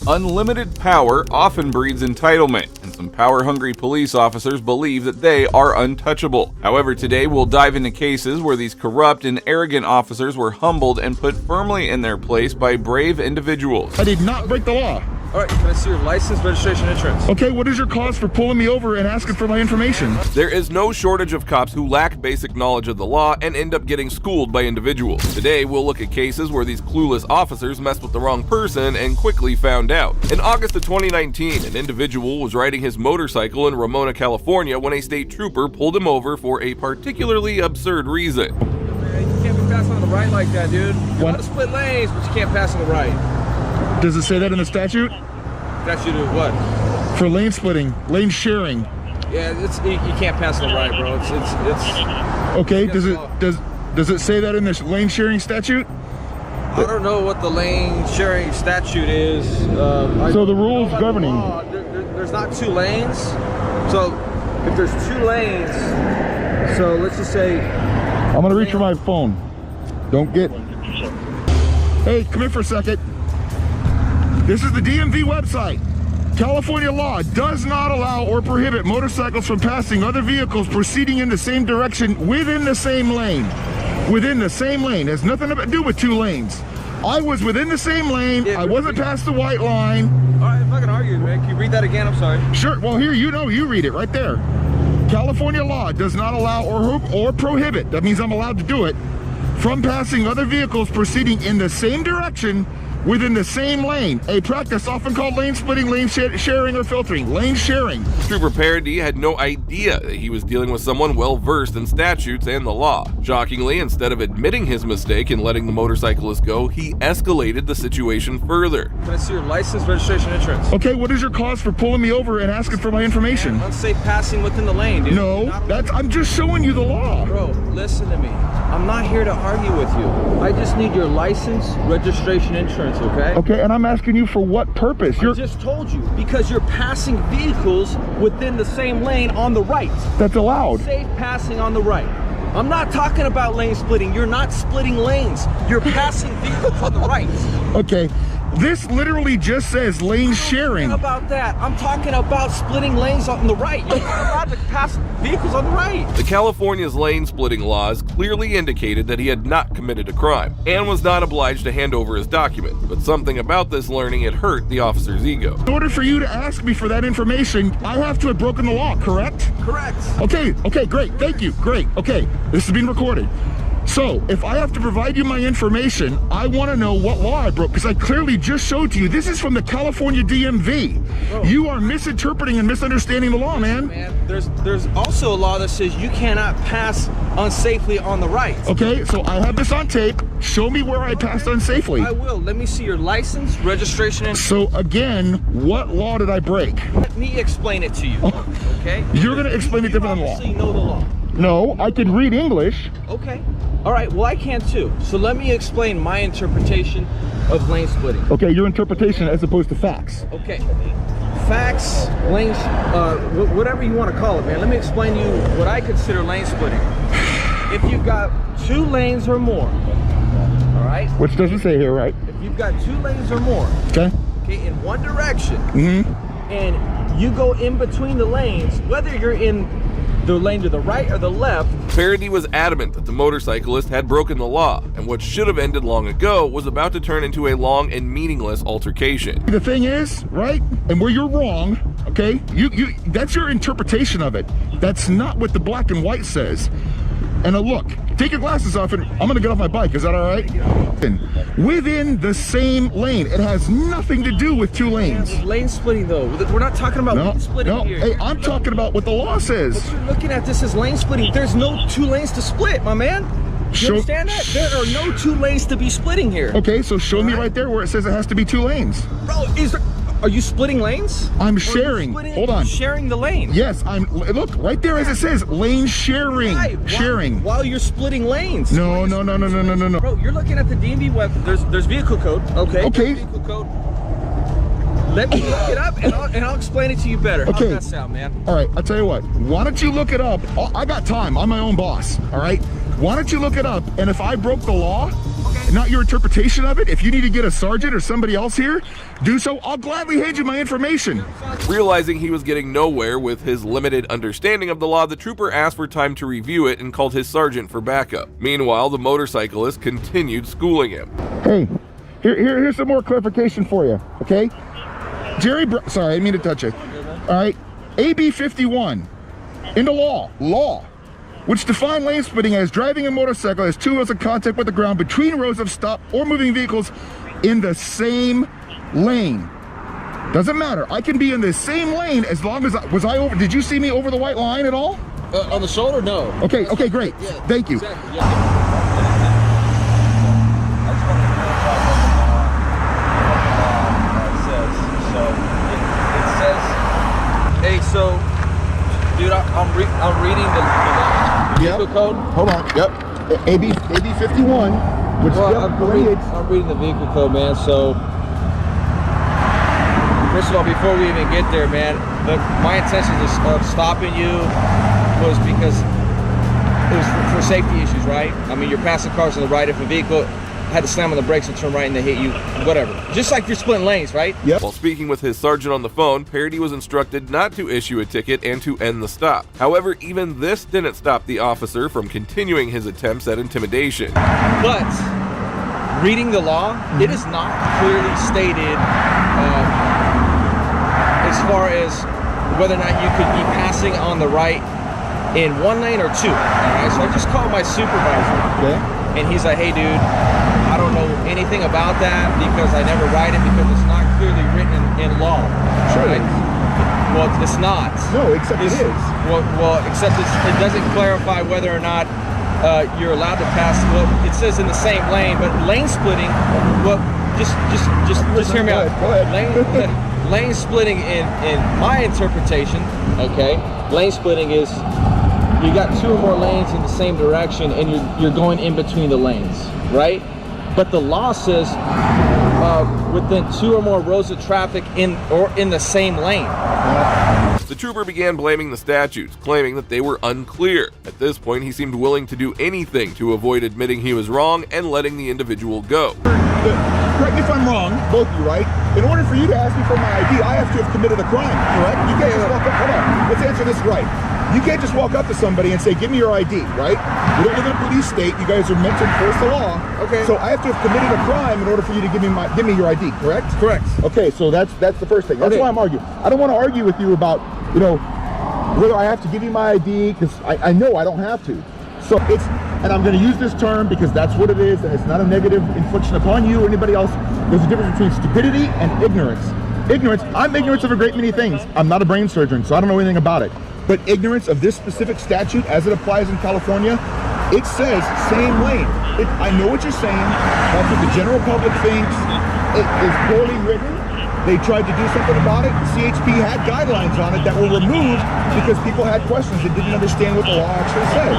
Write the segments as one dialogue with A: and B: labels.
A: Unlimited power often breeds entitlement, and some power-hungry police officers believe that they are untouchable. However, today we'll dive into cases where these corrupt and arrogant officers were humbled and put firmly in their place by brave individuals.
B: I did not break the law.
C: All right, can I see your license, registration, insurance?
B: Okay, what is your cause for pulling me over and asking for my information?
A: There is no shortage of cops who lack basic knowledge of the law and end up getting schooled by individuals. Today, we'll look at cases where these clueless officers messed with the wrong person and quickly found out. In August of 2019, an individual was riding his motorcycle in Ramona, California when a state trooper pulled him over for a particularly absurd reason.
C: Man, you can't be passing on the right like that, dude. You're allowed to split lanes, but you can't pass on the right.
B: Does it say that in the statute?
C: Statute of what?
B: For lane splitting, lane sharing.
C: Yeah, you can't pass on the right, bro. It's
B: Okay, does it say that in this lane sharing statute?
C: I don't know what the lane sharing statute is.
B: So the rules governing.
C: There's not two lanes. So if there's two lanes, so let's just say.
B: I'm gonna reach for my phone. Don't get. Hey, come here for a second. This is the DMV website. California law does not allow or prohibit motorcycles from passing other vehicles proceeding in the same direction within the same lane. Within the same lane. Has nothing to do with two lanes. I was within the same lane. I wasn't past the white line.
C: All right, I'm not gonna argue, man. Can you read that again? I'm sorry.
B: Sure. Well, here, you read it right there. California law does not allow or prohibit, that means I'm allowed to do it, from passing other vehicles proceeding in the same direction within the same lane, a practice often called lane splitting, lane sharing, or filtering. Lane sharing.
A: Trooper Parody had no idea that he was dealing with someone well-versed in statutes and the law. Shockingly, instead of admitting his mistake and letting the motorcyclist go, he escalated the situation further.
C: Can I see your license, registration, insurance?
B: Okay, what is your cause for pulling me over and asking for my information?
C: Unsafe passing within the lane, dude.
B: No, I'm just showing you the law.
C: Bro, listen to me. I'm not here to argue with you. I just need your license, registration, insurance, okay?
B: Okay, and I'm asking you for what purpose?
C: I just told you, because you're passing vehicles within the same lane on the right.
B: That's allowed.
C: Safe passing on the right. I'm not talking about lane splitting. You're not splitting lanes. You're passing vehicles on the right.
B: Okay, this literally just says lane sharing.
C: I'm talking about that. I'm talking about splitting lanes on the right. You're not allowed to pass vehicles on the right.
A: The California's lane splitting laws clearly indicated that he had not committed a crime and was not obliged to hand over his document, but something about this learning had hurt the officer's ego.
B: In order for you to ask me for that information, I have to have broken the law, correct?
C: Correct.
B: Okay, great, thank you, great. Okay, this is being recorded. So, if I have to provide you my information, I want to know what law I broke, because I clearly just showed to you. This is from the California DMV. Bro, you are misinterpreting and misunderstanding the law, man.
C: There's also a law that says you cannot pass unsafely on the right.
B: Okay, so I have this on tape. Show me where I passed unsafely.
C: I will. Let me see your license, registration, and...
B: So, again, what law did I break?
C: Let me explain it to you, okay?
B: You're going to explain it different than law.
C: You know the law.
B: No, I can read English.
C: Okay. All right, well, I can too. So let me explain my interpretation of lane splitting.
B: Okay, your interpretation as opposed to facts.
C: Okay. Facts, lanes, whatever you want to call it, man. Let me explain to you what I consider lane splitting. If you've got two lanes or more, all right?
B: Which doesn't say here, right?
C: If you've got two lanes or more,
B: okay,
C: in one direction, and you go in between the lanes, whether you're in the lane to the right or the left.
A: Parody was adamant that the motorcyclist had broken the law, and what should have ended long ago was about to turn into a long and meaningless altercation.
B: The thing is, right, and where you're wrong, okay, that's your interpretation of it. That's not what the black and white says. And look, take your glasses off and I'm gonna get off my bike, is that all right? Within the same lane. It has nothing to do with two lanes.
C: Yeah, lane splitting though. We're not talking about lane splitting here.
B: Hey, I'm talking about what the law says.
C: But you're looking at this as lane splitting. There's no two lanes to split, my man. You understand that? There are no two lanes to be splitting here.
B: Okay, so show me right there where it says it has to be two lanes.
C: Bro, are you splitting lanes?
B: I'm sharing. Hold on.
C: Sharing the lane.
B: Yes, look, right there as it says, lane sharing.
C: Right.
B: Sharing.
C: While you're splitting lanes.
B: No.
C: Bro, you're looking at the DMV web. There's vehicle code. Okay.
B: Okay.
C: Vehicle code. Let me look it up and I'll explain it to you better.
B: Okay.
C: How's that sound, man?
B: All right, I'll tell you what. Why don't you look it up? I got time. I'm my own boss, all right? Why don't you look it up? And if I broke the law, not your interpretation of it. If you need to get a sergeant or somebody else here, do so. I'll gladly hand you my information.
A: Realizing he was getting nowhere with his limited understanding of the law, the trooper asked for time to review it and called his sergeant for backup. Meanwhile, the motorcyclist continued schooling him.
B: Hey, here's some more clarification for you, okay? Sorry, I didn't mean to touch it. All right, AB 51, in the law, which define lane splitting as driving a motorcycle as two wheels in contact with the ground between rows of stopped or moving vehicles in the same lane. Doesn't matter. I can be in the same lane as long as did you see me over the white line at all?
C: On the shoulder, no.
B: Okay, great.
C: Yeah,
B: Thank you.
C: Exactly, yeah. Hey, so, dude, I'm reading the vehicle code.
B: Hold on. Yep. AB 51, which
C: I'm reading the vehicle code, man. So, first of all, before we even get there, man, my intention of stopping you was because it was for safety issues, right? I mean, you're passing cars on the right. If a vehicle had to slam on the brakes and turn right and they hit you, whatever. Just like you're splitting lanes, right?
B: Yep.
A: While speaking with his sergeant on the phone, Parody was instructed not to issue a ticket and to end the stop. However, even this didn't stop the officer from continuing his attempts at intimidation.
C: But reading the law, it is not clearly stated as far as whether or not you could be passing on the right in one lane or two. All right, so I just called my supervisor.
B: Okay.
C: And he's like, hey, dude, I don't know anything about that because I never write it because it's not clearly written in law.
B: Sure.
C: Right? Well, it's not.
B: No, except it is.
C: Well, except it doesn't clarify whether or not you're allowed to pass. Well, it says in the same lane, but lane splitting. Well, just hear me out.
B: Go ahead.
C: Lane splitting in my interpretation, okay? Lane splitting is you got two or more lanes in the same direction and you're going in between the lanes, right? But the law says within two or more rows of traffic in the same lane.
A: The trooper began blaming the statutes, claiming that they were unclear. At this point, he seemed willing to do anything to avoid admitting he was wrong and letting the individual go.
B: Correct me if I'm wrong, both of you, right? In order for you to ask me for my ID, I have to have committed a crime, correct? You can't just walk up, hold on, let's answer this right. You can't just walk up to somebody and say, give me your ID, right? We don't live in a police state. You guys are meant to enforce the law.
C: Okay.
B: So I have to have committed a crime in order for you to give me your ID, correct?
C: Correct.
B: Okay, so that's the first thing. That's
C: Okay.
B: why I'm arguing. I don't want to argue with you about, whether I have to give you my ID, because I know I don't have to. So and I'm going to use this term because that's what it is, and it's not a negative infliction upon you or anybody else. There's a difference between stupidity and ignorance. Ignorance, I'm ignorant of a great many things. I'm not a brain surgeon, so I don't know anything about it. But ignorance of this specific statute as it applies in California, it says same lane. I know what you're saying. That's what the general public thinks. It is poorly written. They tried to do something about it. CHP had guidelines on it that were removed because people had questions and didn't understand what the law actually says.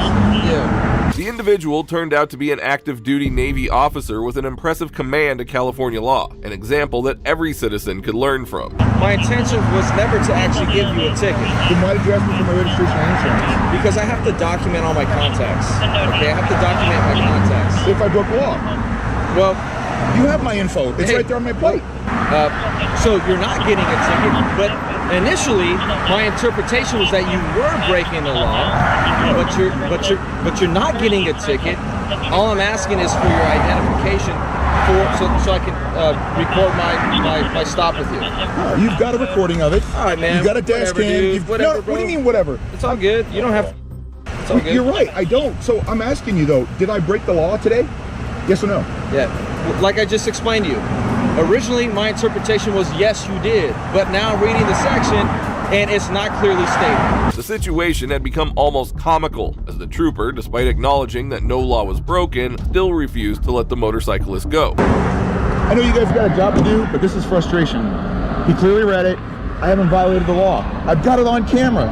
C: Yeah.
A: The individual turned out to be an active duty Navy officer with an impressive command to California law, an example that every citizen could learn from.
C: My intention was never to actually give you a ticket.
B: Then why did you ask me for my registration and insurance?
C: Because I have to document all my contacts. Okay, I have to document my contacts.
B: If I broke the law.
C: Well,
B: You have my info. It's right there on my plate.
C: so you're not getting a ticket, but initially my interpretation was that you were breaking the law, but you're not getting a ticket. All I'm asking is for your identification so I can record my stop with you.
B: You've got a recording of it.
C: All right, man.
B: You've got a dash
C: Whatever,
B: cam.
C: dude. Whatever, bro.
B: What do you mean whatever?
C: It's all good. You don't have. It's all good.
B: You're right. I don't. So I'm asking you though. Did I break the law today? Yes or no?
C: Yeah, like I just explained to you. Originally, my interpretation was yes, you did. But now reading the section, and it's not clearly stated.
A: The situation had become almost comical, as the trooper, despite acknowledging that no law was broken, still refused to let the motorcyclist go.
B: I know you guys got a job to do, but this is frustration. He clearly read it. I haven't violated the law. I've got it on camera.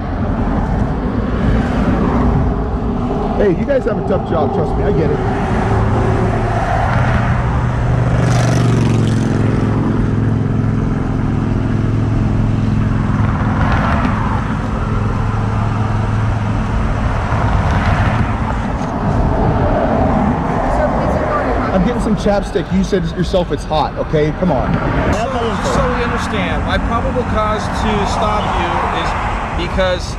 B: Hey, you guys have a tough job, trust me, I get it. some chapstick. You said yourself it's hot, okay? Come on.
C: So we understand, my probable cause to stop you is because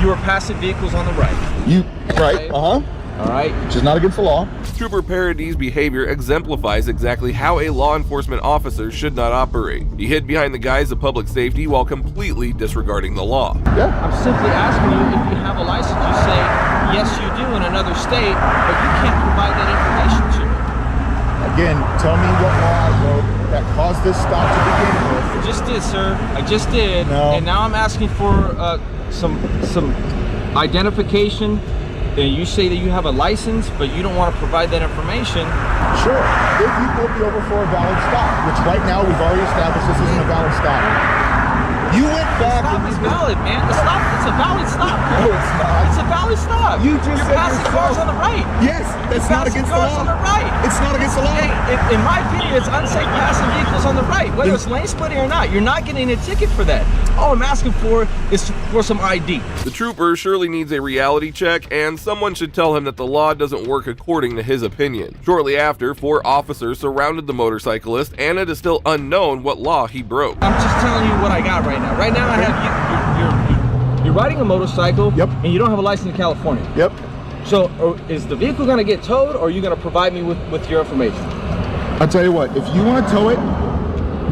C: you were passing vehicles on the right.
B: Right,
C: All right.
B: which is not against the law.
A: Trooper Paradis' behavior exemplifies exactly how a law enforcement officer should not operate. He hid behind the guise of public safety while completely disregarding the law.
B: Yeah.
C: I'm simply asking you if you have a license. You say, yes, you do in another state, but you can't provide that information to me.
B: Again, tell me what law I broke that caused this stop to begin with.
C: I just did, sir. I just did.
B: No.
C: And now I'm asking for some identification. And you say that you have a license, but you don't want to provide that information.
B: Sure, if you pulled me over for a valid stop, which right now we've already established this isn't a valid stop. You went back
C: Stop
B: and
C: is valid, man. The stop, it's a valid stop.
B: No, it's not.
C: It's a valid stop.
B: You just
C: You're
B: said
C: passing
B: yourself.
C: cars on the right.
B: Yes, that's not
C: Passing
B: against the
C: cars
B: law.
C: on the right.
B: It's not against the law.
C: Hey, in my opinion, it's unsafe passing vehicles on the right, whether it's lane splitting or not. You're not getting a ticket for that. All I'm asking for is for some ID.
A: The trooper surely needs a reality check, and someone should tell him that the law doesn't work according to his opinion. Shortly after, 4 officers surrounded the motorcyclist, and it is still unknown what law he broke.
C: I'm just telling you what I got right now. Right now, I have you're riding a motorcycle,
B: Yep.
C: and you don't have a license in California.
B: Yep.
C: So, is the vehicle going to get towed, or are you going to provide me with your information?
B: I'll tell you what, if you want to tow it,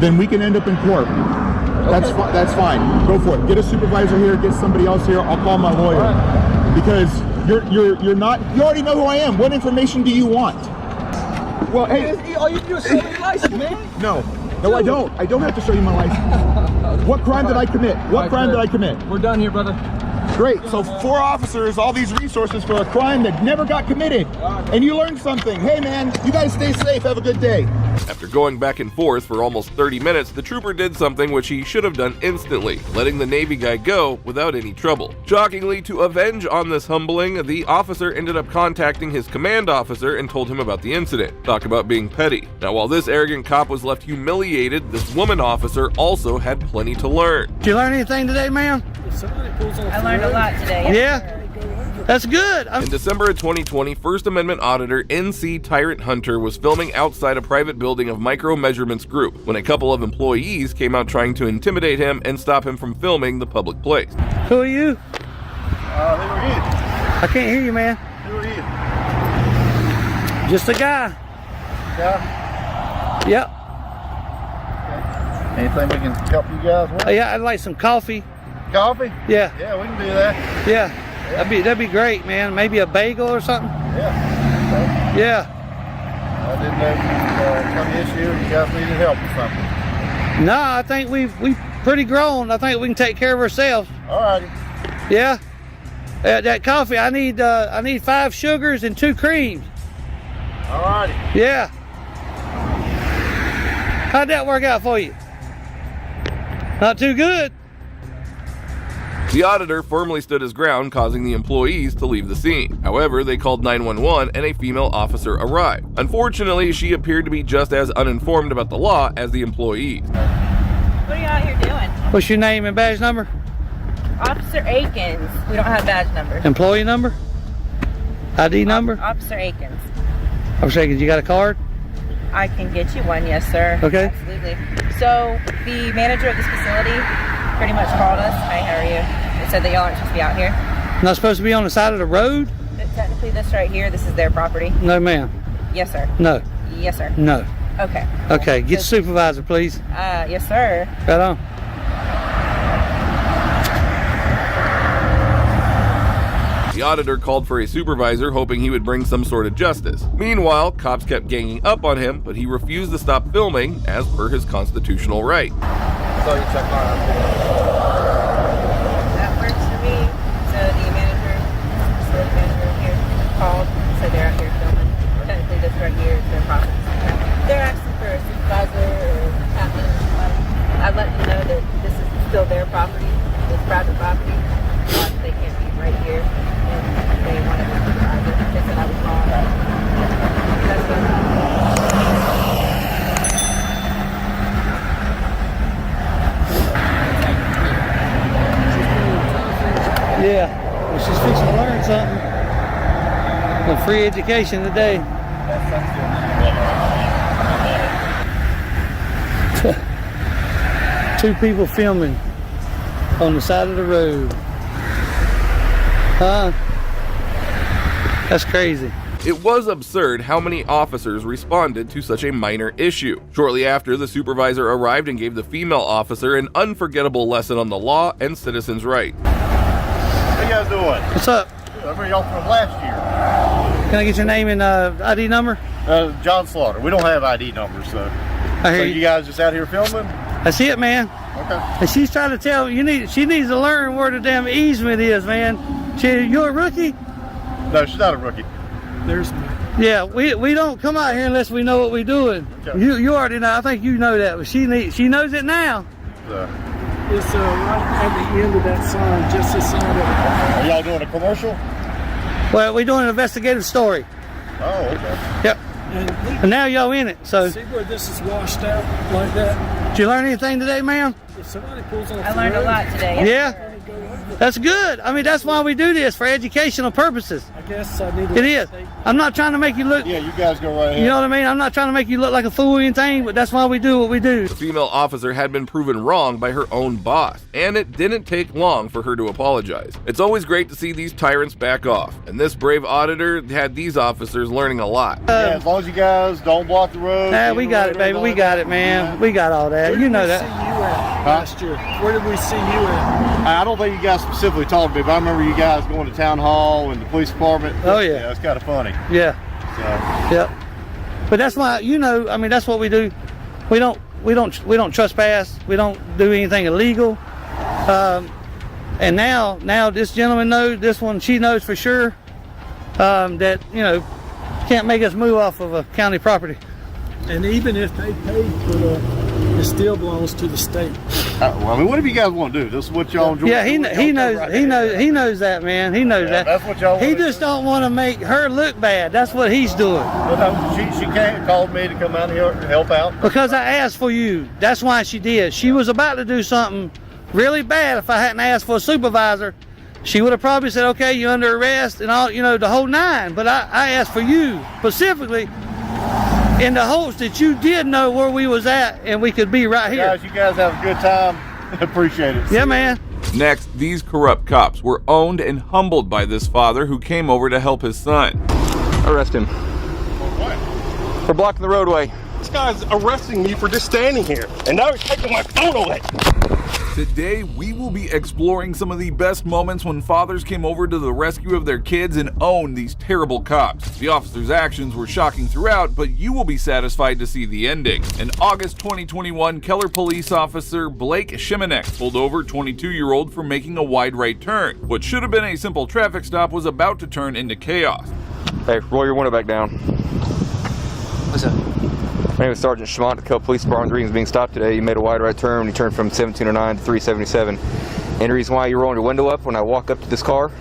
B: then we can end up in court. That's fine. Go for it. Get a supervisor here, get somebody else here. I'll call my lawyer.
C: Right.
B: Because you're not, you already know who I am. What information do you want? Well, hey,
C: All you do is show me your license, man.
B: no, I don't. I don't have to show you my license. What crime did I commit? What crime did I commit?
C: We're done here, brother.
B: Great. So 4 officers, all these resources for a crime that never got committed. And you learned something. Hey man, you guys stay safe. Have a good day.
A: After going back and forth for almost 30 minutes, the trooper did something which he should have done instantly, letting the Navy guy go without any trouble. Shockingly, to avenge on this humbling, the officer ended up contacting his command officer and told him about the incident. Talk about being petty. Now, while this arrogant cop was left humiliated, this woman officer also had plenty to learn.
D: Did you learn anything today, ma'am?
E: I learned a lot today.
D: Yeah? That's good.
A: In December of 2020, First Amendment auditor NC Tyrant Hunter was filming outside a private building of Micro Measurements Group when a couple of employees came out trying to intimidate him and stop him from filming the public place.
D: Who are you?
F: Who are you?
D: I can't hear you, man.
F: Who are you?
D: Just a guy.
F: Yeah.
D: Yep.
F: Anything we can help you guys with?
D: Yeah, I'd like some coffee.
F: Coffee?
D: Yeah.
F: Yeah, we can do that.
D: Yeah. That'd be great, man. Maybe a bagel or something.
F: Yeah.
D: Yeah.
F: I didn't know if some issue or you guys needed help with something.
D: No, I think we've pretty grown. I think we can take care of ourselves.
F: All righty.
D: Yeah. That coffee, I need 5 sugars and 2 creams.
F: All righty.
D: Yeah. How'd that work out for you? Not too good.
A: The auditor firmly stood his ground, causing the employees to leave the scene. However, they called 911 and a female officer arrived. Unfortunately, she appeared to be just as uninformed about the law as the employees.
E: What are you out here doing?
D: What's your name and badge number?
E: Officer Akins. We don't have badge numbers.
D: Employee number? ID number?
E: Officer Akins.
D: I'm saying, you got a card?
E: I can get you one, yes, sir.
D: Okay.
E: Absolutely. So the manager of this facility pretty much called us. Hi, how are you? They said that y'all aren't supposed to be out here.
D: Not supposed to be on the side of the road?
E: But technically, this right here, this is their property.
D: No, ma'am.
E: Yes, sir.
D: No.
E: Yes, sir.
D: No.
E: Okay.
D: Okay, get the
E: So-
D: supervisor, please.
E: Yes, sir.
D: Right on.
A: The auditor called for a supervisor, hoping he would bring some sort of justice. Meanwhile, cops kept ganging up on him, but he refused to stop filming, as per his constitutional right.
F: So you check my
E: That works for me. So the manager here called, so they're out here filming. Technically, this right here is their property. They're asking for a supervisor or captain or somebody. I let them know that this is still their property, it's private property. They can't be right here, and they wanted a supervisor. They said I was wrong. That's what
D: Yeah. Well, she's fixing to learn something. A free education today.
F: That's good.
D: 2 people filming on the side of the road. Huh? That's crazy.
A: It was absurd how many officers responded to such a minor issue. Shortly after, the supervisor arrived and gave the female officer an unforgettable lesson on the law and citizens' rights.
F: How you guys doing?
D: What's up?
F: I remember y'all from last year.
D: Can I get your name and ID number?
F: John Slaughter. We don't have ID numbers, so.
D: I hear
F: So
D: you.
F: you guys just out here filming?
D: That's it, man.
F: Okay.
D: And she's trying to tell she needs to learn where the damn easement is, man. You're a rookie?
F: No, she's not a rookie.
D: Yeah, we don't come out here unless we know what we're doing.
F: Okay.
D: You already know. I think you know that, but she knows it now.
F: So.
G: It's right at the end of that sign, just the side of it.
F: Are y'all doing a commercial?
D: Well, we're doing an investigative story.
F: Oh, okay.
D: Yep.
G: And
D: And now y'all in it. So,
G: see where this is washed out like that?
D: did you learn anything today, ma'am?
G: If somebody pulls off
E: I
G: the
E: learned a
G: road,
E: lot today.
D: Yeah. That's good. I mean, that's why we do this, for educational purposes.
G: I guess I need to.
D: It is. I'm not trying to make you look,
F: Yeah, you guys go right ahead.
D: you know what I mean? I'm not trying to make you look like a fool or anything, but that's why we do what we do.
A: The female officer had been proven wrong by her own boss, and it didn't take long for her to apologize. It's always great to see these tyrants back off, and this brave auditor had these officers learning a lot.
F: Yeah, as long as you guys don't block the road.
D: Yeah, we got it, baby. We got it, man. We got all that.
G: Where
D: You
G: did
D: know
G: we
D: that.
G: see you at last year? Where did we see you at?
F: I don't think you guys specifically talked to me, but I remember you guys going to town hall and the police department.
D: Oh, yeah.
F: Yeah, it's kind of funny.
D: Yeah.
F: So,
D: Yep. But that's why, I mean, that's what we do. We don't trespass. We don't do anything illegal. And now this gentleman knows, this one, she knows for sure, that, can't make us move off of a county property.
G: And even if they paid for it still belongs to the state.
F: well, I mean, whatever you guys want to do, this is what y'all enjoy.
D: Yeah, he
F: doing. Y'all go
D: knows,
F: right
D: he
F: ahead.
D: knows, he knows that, man. He knows
F: Yeah,
D: that.
F: that's what y'all
D: He
F: wanna
D: just
F: do.
D: don't want to make her look bad. That's what he's doing.
F: But no, she can't call me to come out here and help out.
D: Because I asked for you. That's why she did. She was about to do something really bad. If I hadn't asked for a supervisor, she would have probably said, okay, you're under arrest and all, the whole nine. But I asked for you specifically in the hopes that you did know where we was at and we could be right here.
F: Guys, you guys have a good time. Appreciate it.
D: Yeah, man.
A: Next, these corrupt cops were owned and humbled by this father who came over to help his son.
H: Arrest him. For blocking the roadway.
I: This guy's arresting me for just standing here, and now he's taking my phone away.
J: Today, we will be exploring some of the best moments when fathers came over to the rescue of their kids and owned these terrible cops. The officers' actions were shocking throughout, but you will be satisfied to see the ending. In August 2021, Keller police officer Blake Shimanek pulled over 22-year-old for making a wide right turn. What should have been a simple traffic stop was about to turn into chaos.
H: Hey, roll your window back down.
K: What's up?
H: My name is Sergeant Schmont. The Keller Police Department reading is being stopped today. You made a wide right turn when you turned from 1709 to 377. And the reason why you're rolling your window up when I walk up to this car?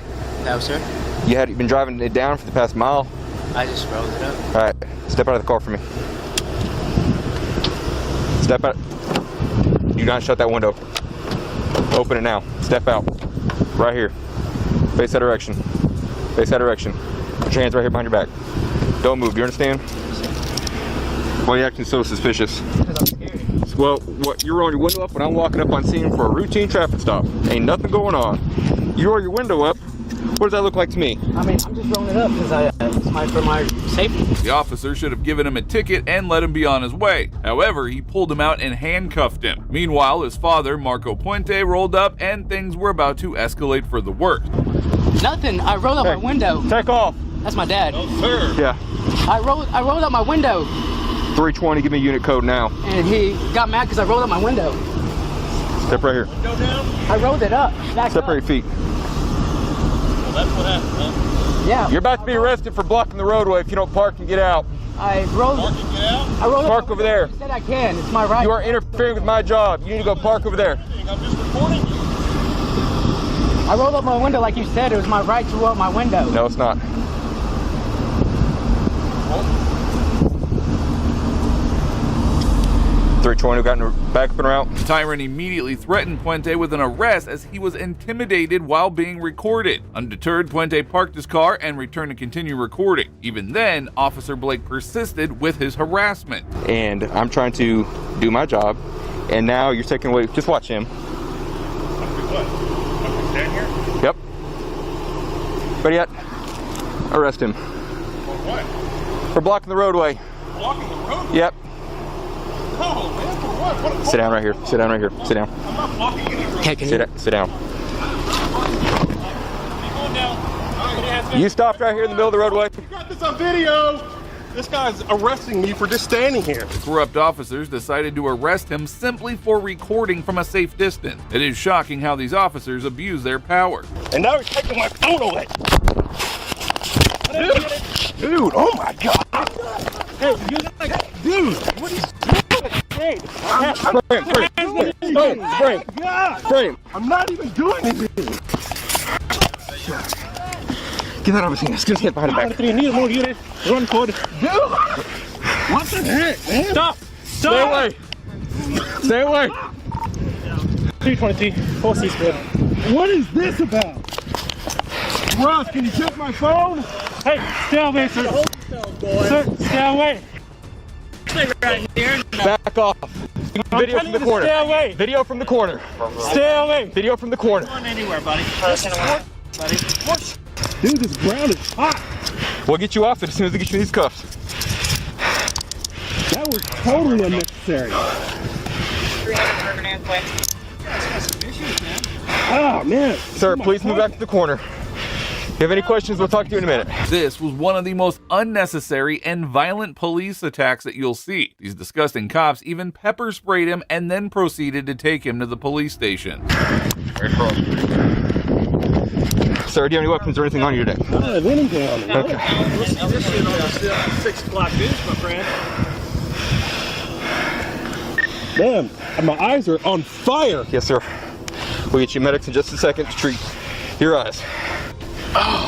K: No, sir.
H: You've been driving it down for the past mile.
K: I just rolled it up.
H: All right, step out of the car for me. Step out. Do not shut that window. Open it now. Step out. Right here. Face that direction. Face that direction. Put your hands right here behind your back. Don't move. Do you understand? Why are you acting so suspicious? Well, you're rolling your window up when I'm walking up on scene for a routine traffic stop. Ain't nothing going on. You roll your window up. What does that look like to me?
K: I mean, I'm just rolling it up because it's for my safety.
A: The officer should have given him a ticket and let him be on his way. However, he pulled him out and handcuffed him. Meanwhile, his father, Marco Puente, rolled up and things were about to escalate for the worst.
K: Nothing. I rolled out my window.
H: Take off.
K: That's my dad.
I: No, sir.
H: Yeah.
K: I rolled out my window,
H: 320, give me unit code now.
K: and he got mad because I rolled out my window.
H: Step right here.
I: Go down.
K: I rolled it up. Back
H: Step right
K: up.
H: your feet.
I: Well, that's what happened, huh?
K: Yeah.
H: You're about to be arrested for blocking the roadway if you don't park and get out.
K: I rolled.
I: Park and get out.
K: I rolled
H: Park
K: up my
H: over
K: window.
H: there.
K: You said I can. It's my right.
H: You are interfering with my job. You need to go park over there.
I: I'm just recording you.
K: I rolled up my window like you said. It was my right to roll up my window.
H: No, it's not. 320 got back up and around.
A: The tyrant immediately threatened Puente with an arrest as he was intimidated while being recorded. Undeterred, Puente parked his car and returned to continue recording. Even then, Officer Blake persisted with his harassment.
H: And I'm trying to do my job And now you're taking away, just watch him.
I: What? Stand here?
H: Yep. Ready yet? Arrest him.
I: For what?
H: For blocking the roadway.
I: Blocking the roadway?
H: Yep.
I: No, man, for what?
H: Sit down right here. Sit down right here. Sit down.
I: I'm not blocking any road.
H: Sit down.
I: Keep going down.
H: You stopped right here in the middle of the roadway.
I: You got this on video. This guy's arresting me for just standing here.
A: The corrupt officers decided to arrest him simply for recording from a safe distance. It is shocking how these officers abuse their power.
I: And now he's taking my phone away. Dude, oh my God. Hey, dude, what are you doing? Hey, frame. I'm not even doing anything.
H: Get that over here. Let's get behind the back.
I: Run, Cody. Dude! What the heck, man? Stop!
H: Stay away! Stay away!
I: 320, 4 seats, good. What is this about? Ross, can you check my phone? Hey, stay away, sir. Sir, stay away.
H: Back off. Video from the corner.
I: Stay away.
H: Video from the corner.
I: Stay away.
H: Video from the corner.
I: Going anywhere, buddy. Dude, this ground is hot.
H: We'll get you off it as soon as we get you these cuffs.
I: That was totally unnecessary. Oh, man.
H: Sir, please move back to the corner. If you have any questions, we'll talk to you in a minute.
A: This was one of the most unnecessary and violent police attacks that you'll see. These disgusting cops even pepper sprayed him and then proceeded to take him to the police station.
H: Sir, do you have any weapons or anything on you today?
I: I don't have anything on me.
H: Okay.
I: This shit on 6 o'clock news, my friend. Damn, my eyes are on fire.
H: Yes, sir. We'll get you medics in just a second to treat your eyes.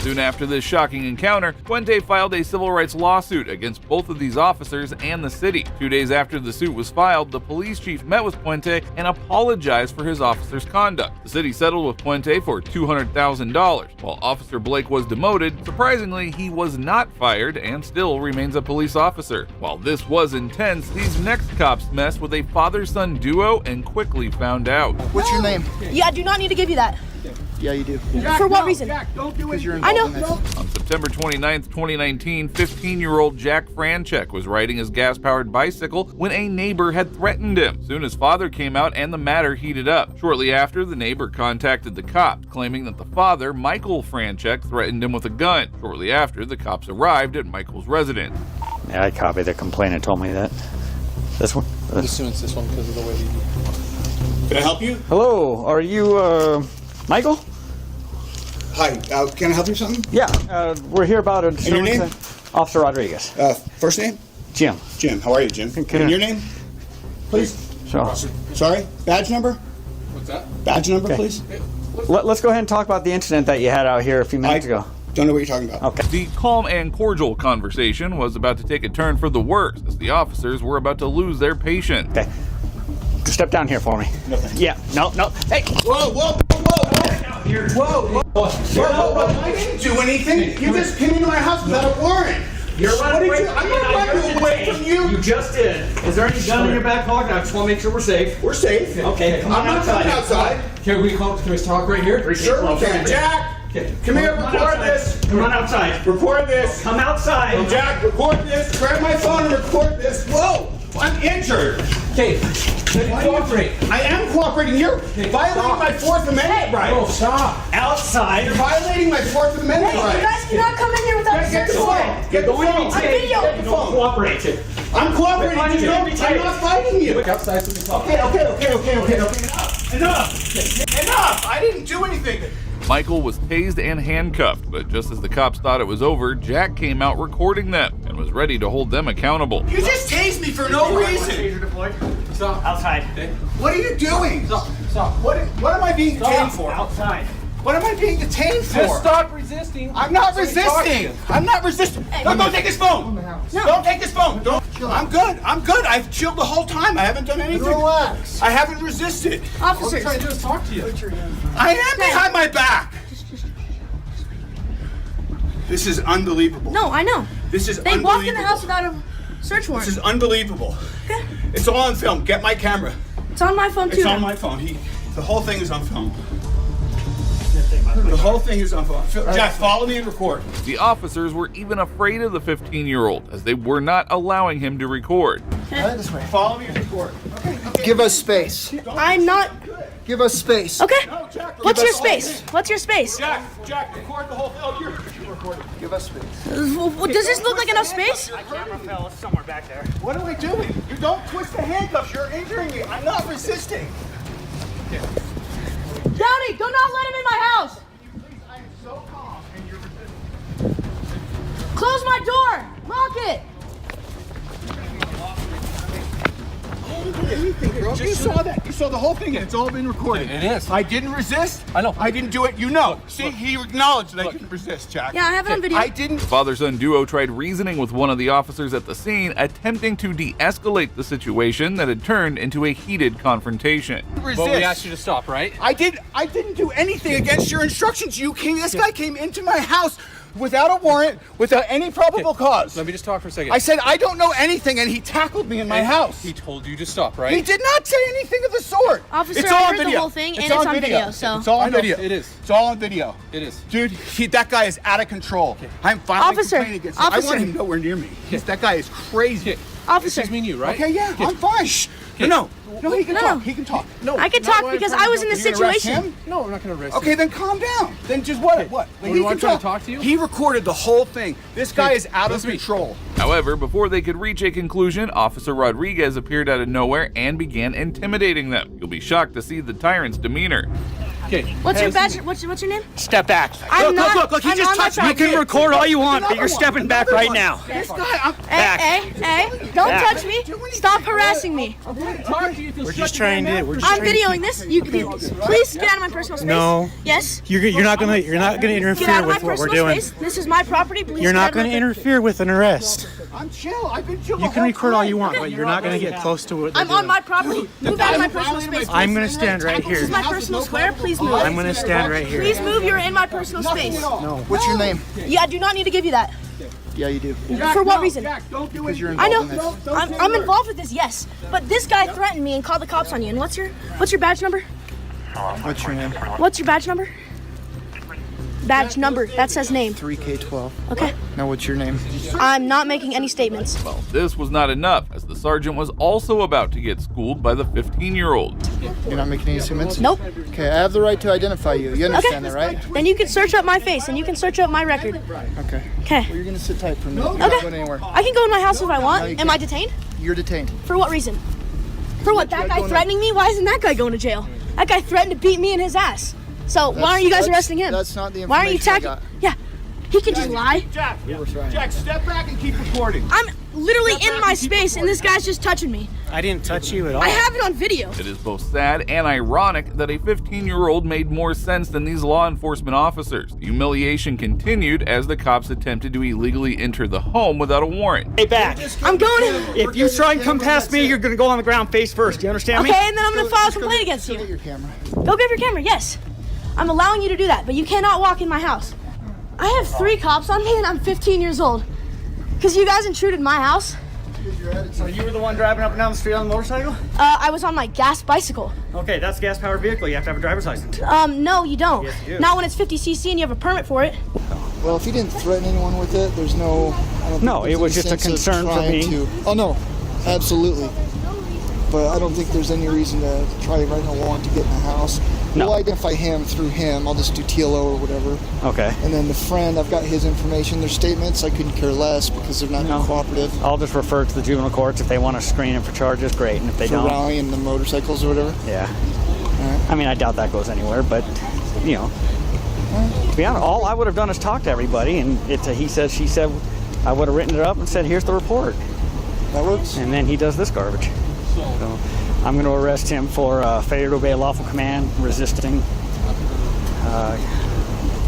A: Soon after this shocking encounter, Puente filed a civil rights lawsuit against both of these officers and the city. 2 days after the suit was filed, the police chief met with Puente and apologized for his officer's conduct. The city settled with Puente for $200,000. While Officer Blake was demoted, surprisingly, he was not fired and still remains a police officer. While this was intense, these next cops messed with a father-son duo and quickly found out.
L: What's your name?
M: Yeah, I do not need to give you that.
L: Yeah, you do.
M: Jack, for what reason?
L: Jack, don't do it. You're
M: I know.
L: involved in this.
A: On September 29, 2019, 15-year-old Jack Franchek was riding his gas-powered bicycle when a neighbor had threatened him. Soon his father came out and the matter heated up. Shortly after, the neighbor contacted the cops, claiming that the father, Michael Franchek, threatened him with a gun. Shortly after, the cops arrived at Michael's residence.
N: Yeah, I copied the complaint and told me that. This one?
C: I'm assuming it's this one because of the way he...
O: Can I help you?
N: Hello, are you, Michael?
O: Hi, can I help you with something?
N: Yeah, we're here about a...
O: And your name?
N: Officer Rodriguez.
O: First name?
N: Jim.
O: Jim, how are you, Jim? And your name? Please?
N: So.
O: Sorry? Badge number?
I: What's that?
O: Badge number, please?
N: Let's go ahead and talk about the incident that you had out here a few minutes ago.
O: Don't know what you're talking about.
N: Okay.
A: The calm and cordial conversation was about to take a turn for the worse, as the officers were about to lose their patience.
N: Okay. Step down here for me.
O: No, thanks.
N: Yeah, no. Hey!
O: Whoa, whoa, whoa, whoa! Whoa! I didn't do anything. You just came into my house without a warrant.
K: You're running away.
O: I'm not running away from you.
K: You just did. Is there any gun in your back pocket? I just want to make sure we're safe.
O: We're safe.
K: Okay, come on
O: I'm not coming outside.
K: Can we talk right here?
O: Sure we can. Jack, come here, record this.
K: Come on outside.
O: Record this.
K: Come outside.
O: Jack, record this. Grab my phone and record this. Whoa! I'm injured.
K: Okay, cooperate.
O: I am cooperating. You're violating my Fourth Amendment right.
K: Oh, stop. Outside.
O: You're violating my Fourth Amendment
M: Hey,
O: right.
M: you guys cannot come in here without a
O: Get the
M: search warrant.
O: phone. Get the phone.
M: I'm video.
O: Get the phone.
K: Cooperate.
O: I'm cooperating. I'm not fighting you.
K: Outside so we talk.
O: Okay. Enough. I didn't do anything.
A: Michael was tased and handcuffed, but just as the cops thought it was over, Jack came out recording them and was ready to hold them accountable.
O: You just tased me for no reason.
K: Stop. Outside.
O: What are you doing?
K: Stop.
O: What am I being detained for?
K: Outside.
O: What am I being detained for?
K: Just stop resisting.
O: I'm not resisting. I'm not resisting. No, don't take his phone.
M: No.
O: Don't take his phone. Don't. I'm good. I've chilled the whole time. I haven't done anything.
L: Relax.
O: I haven't resisted.
M: Officers.
K: I'm trying to just talk to you.
O: I am behind my back. This is unbelievable.
M: No, I know.
O: This is
M: They
O: unbelievable.
M: walked in the house without a search warrant.
O: This is unbelievable.
M: Okay.
O: It's all on film. Get my camera.
M: It's on my phone too.
O: It's on my phone. The whole thing is on film. The whole thing is on phone. Jack, follow me and record.
A: The officers were even afraid of the 15-year-old as they were not allowing him to record.
L: This way.
O: Follow me and record. Okay.
L: Give us space.
M: I'm not.
L: Give us space.
M: Okay.
O: No, Jack,
M: What's your
O: give us
M: space? What's your space?
O: Jack, record the whole thing. Oh, you're recording.
L: Give us space.
M: Does this look like enough space?
K: My camera fell somewhere back there.
O: What are we doing? You don't twist the handcuffs. You're injuring me. I'm not resisting.
M: Downey, do not let him in my house.
O: I am so calm and you're resisting.
M: Close my door. Lock it.
O: Anything, bro. You saw that. You saw the whole thing. It's all been recorded.
C: It is.
O: I didn't resist.
C: I know.
O: I didn't do it. You know. See, he acknowledged that I didn't resist, Jack.
M: Yeah, I have it on video.
O: I didn't.
A: The father-son duo tried reasoning with one of the officers at the scene, attempting to de-escalate the situation that had turned into a heated confrontation.
O: Resist.
C: Well, we asked you to stop, right?
O: I didn't do anything against your instructions. This guy came into my house without a warrant, without any probable cause.
C: Let me just talk for a second.
O: I said I don't know anything, and he tackled me in my house.
C: He told you to stop, right?
O: He did not say anything of the sort.
M: Officer,
O: it's all
M: I
O: on
M: heard the
O: video.
M: whole thing, and
O: it's
M: it's
O: on
M: on video, so-
O: It's all on
C: I know,
O: video.
C: it is.
O: It's all on video.
C: It is.
O: Dude, that guy is out of control. I'm filing
M: Officer,
O: complaint against him. I
M: officer.
O: want him nowhere near me. That guy is crazy.
M: Officer.
C: This is me and you, right?
O: Okay, yeah, I'm fine. Shh. No, he can
M: No.
O: talk. He can talk. No,
M: I can talk because I was in the
O: You're gonna arrest
M: situation.
O: him?
C: No, we're not going to arrest
O: Okay, then calm down. Then just what? What?
C: Well, you want to try to talk to you?
O: He recorded the whole thing. This guy is out of control.
A: However, before they could reach a conclusion, Officer Rodriguez appeared out of nowhere and began intimidating them. You'll be shocked to see the tyrant's demeanor.
C: Okay.
M: What's your badge? What's your name?
K: Step back.
M: I'm not.
O: Look, he
M: I'm
O: just
M: on my
O: touched me.
K: You
M: property.
K: can record all you want, but you're
O: Another one.
K: stepping back
O: Another
K: right
O: one.
K: now.
O: This guy,
M: Hey, don't
K: Back.
M: touch me. Stop harassing me.
K: We're just trying to.
M: I'm videoing this. You please get out of my personal space.
K: No.
M: Yes.
K: You're not gonna
M: Get out
K: interfere
M: of my
K: with what we're
M: personal
K: doing.
M: space. This is my property. Please
K: You're
M: get
K: not
M: out of
K: gonna
M: my-
K: interfere with an arrest.
O: I'm chill. I've been chill.
K: You can record all you want, but you're not gonna get close to what they're
M: I'm on
K: doing.
M: my property. Move out of my personal space.
K: I'm gonna stand right
M: This is
K: here.
M: my personal square. Please move.
K: I'm gonna stand right here.
M: Please move. You're in my personal space.
K: No.
L: What's your name?
M: Yeah, I do not need to give you that.
L: Yeah, you do.
M: For what reason?
O: Don't do
L: Because you're
M: I
L: involved
M: know.
L: in this.
M: I'm involved with this. Yes, but this guy threatened me and called the cops on you. And what's your badge number?
L: What's your name?
M: What's your badge number? Badge number. That says name.
L: 3K12.
M: Okay.
L: Now what's your name?
M: I'm not making any statements.
A: Well, this was not enough, as the sergeant was also about to get schooled by the 15-year-old.
L: You're not making any statements?
M: Nope.
L: Okay, I have the right to identify you. You understand
M: Okay.
L: that, right?
M: Then you can search up my face and you can search up my record.
L: Okay.
M: Okay.
L: Well, you're gonna sit tight for a minute. You're not
M: Okay.
L: going anywhere.
M: I can go in my house if I
L: No,
M: want.
L: you
M: Am
L: can't.
M: I detained?
L: You're detained.
M: For what reason? For what? That guy threatening me? Why isn't that guy going to jail? That guy threatened to beat me in his ass. So why aren't you guys arresting him?
L: That's not the
M: Why aren't you
L: information I
M: tackling? Yeah, he can just lie.
O: Jack, Jack, step back and keep recording.
M: I'm literally in my space and this guy's just touching me.
K: I didn't touch you at all.
M: I have it on video.
A: It is both sad and ironic that a 15-year-old made more sense than these law enforcement officers. The humiliation continued as the cops attempted to illegally enter the home without a warrant.
K: Stay back.
M: I'm going in.
K: If you try and come past me, you're gonna go on the ground face first. You understand me?
M: Okay, and then I'm gonna file a complaint against
L: Get
M: you.
L: your camera.
M: Go grab your camera, yes. I'm allowing you to do that, but you cannot walk in my house. I have 3 cops on me and I'm 15 years old. Because you guys intruded my house.
K: So you were the one driving up and down the street on the motorcycle?
M: I was on my gas bicycle.
K: Okay, that's a gas-powered vehicle. You have to have a driver's license.
M: No, you don't.
K: Yes, you do.
M: Not when it's 50cc and you have a permit for it.
L: Well, if you didn't threaten anyone with it, there's no. I don't
K: No,
L: think
K: it was
L: there's
K: just a
L: any sense of
K: concern for
L: trying
K: me.
L: to- Oh no, absolutely. But I don't think there's any reason to try writing a warrant to get in the house.
K: No.
L: We'll identify him through him. I'll just do TLO or whatever.
K: Okay.
L: And then the friend, I've got his information. Their statements, I couldn't care less because they're not
K: No.
L: cooperative.
K: I'll just refer to the juvenile courts. If they want to screen him for charges, great. And if they
L: For
K: don't,
L: rallying the motorcycles or whatever.
K: yeah. I mean, I doubt that goes anywhere, but, you know. To be honest, all I would have done is talk to everybody, and it's a he said, she said. I would have written it up and said, here's the report.
L: That works.
K: And then he does this garbage. So I'm going to arrest him for failure to obey a lawful command, resisting,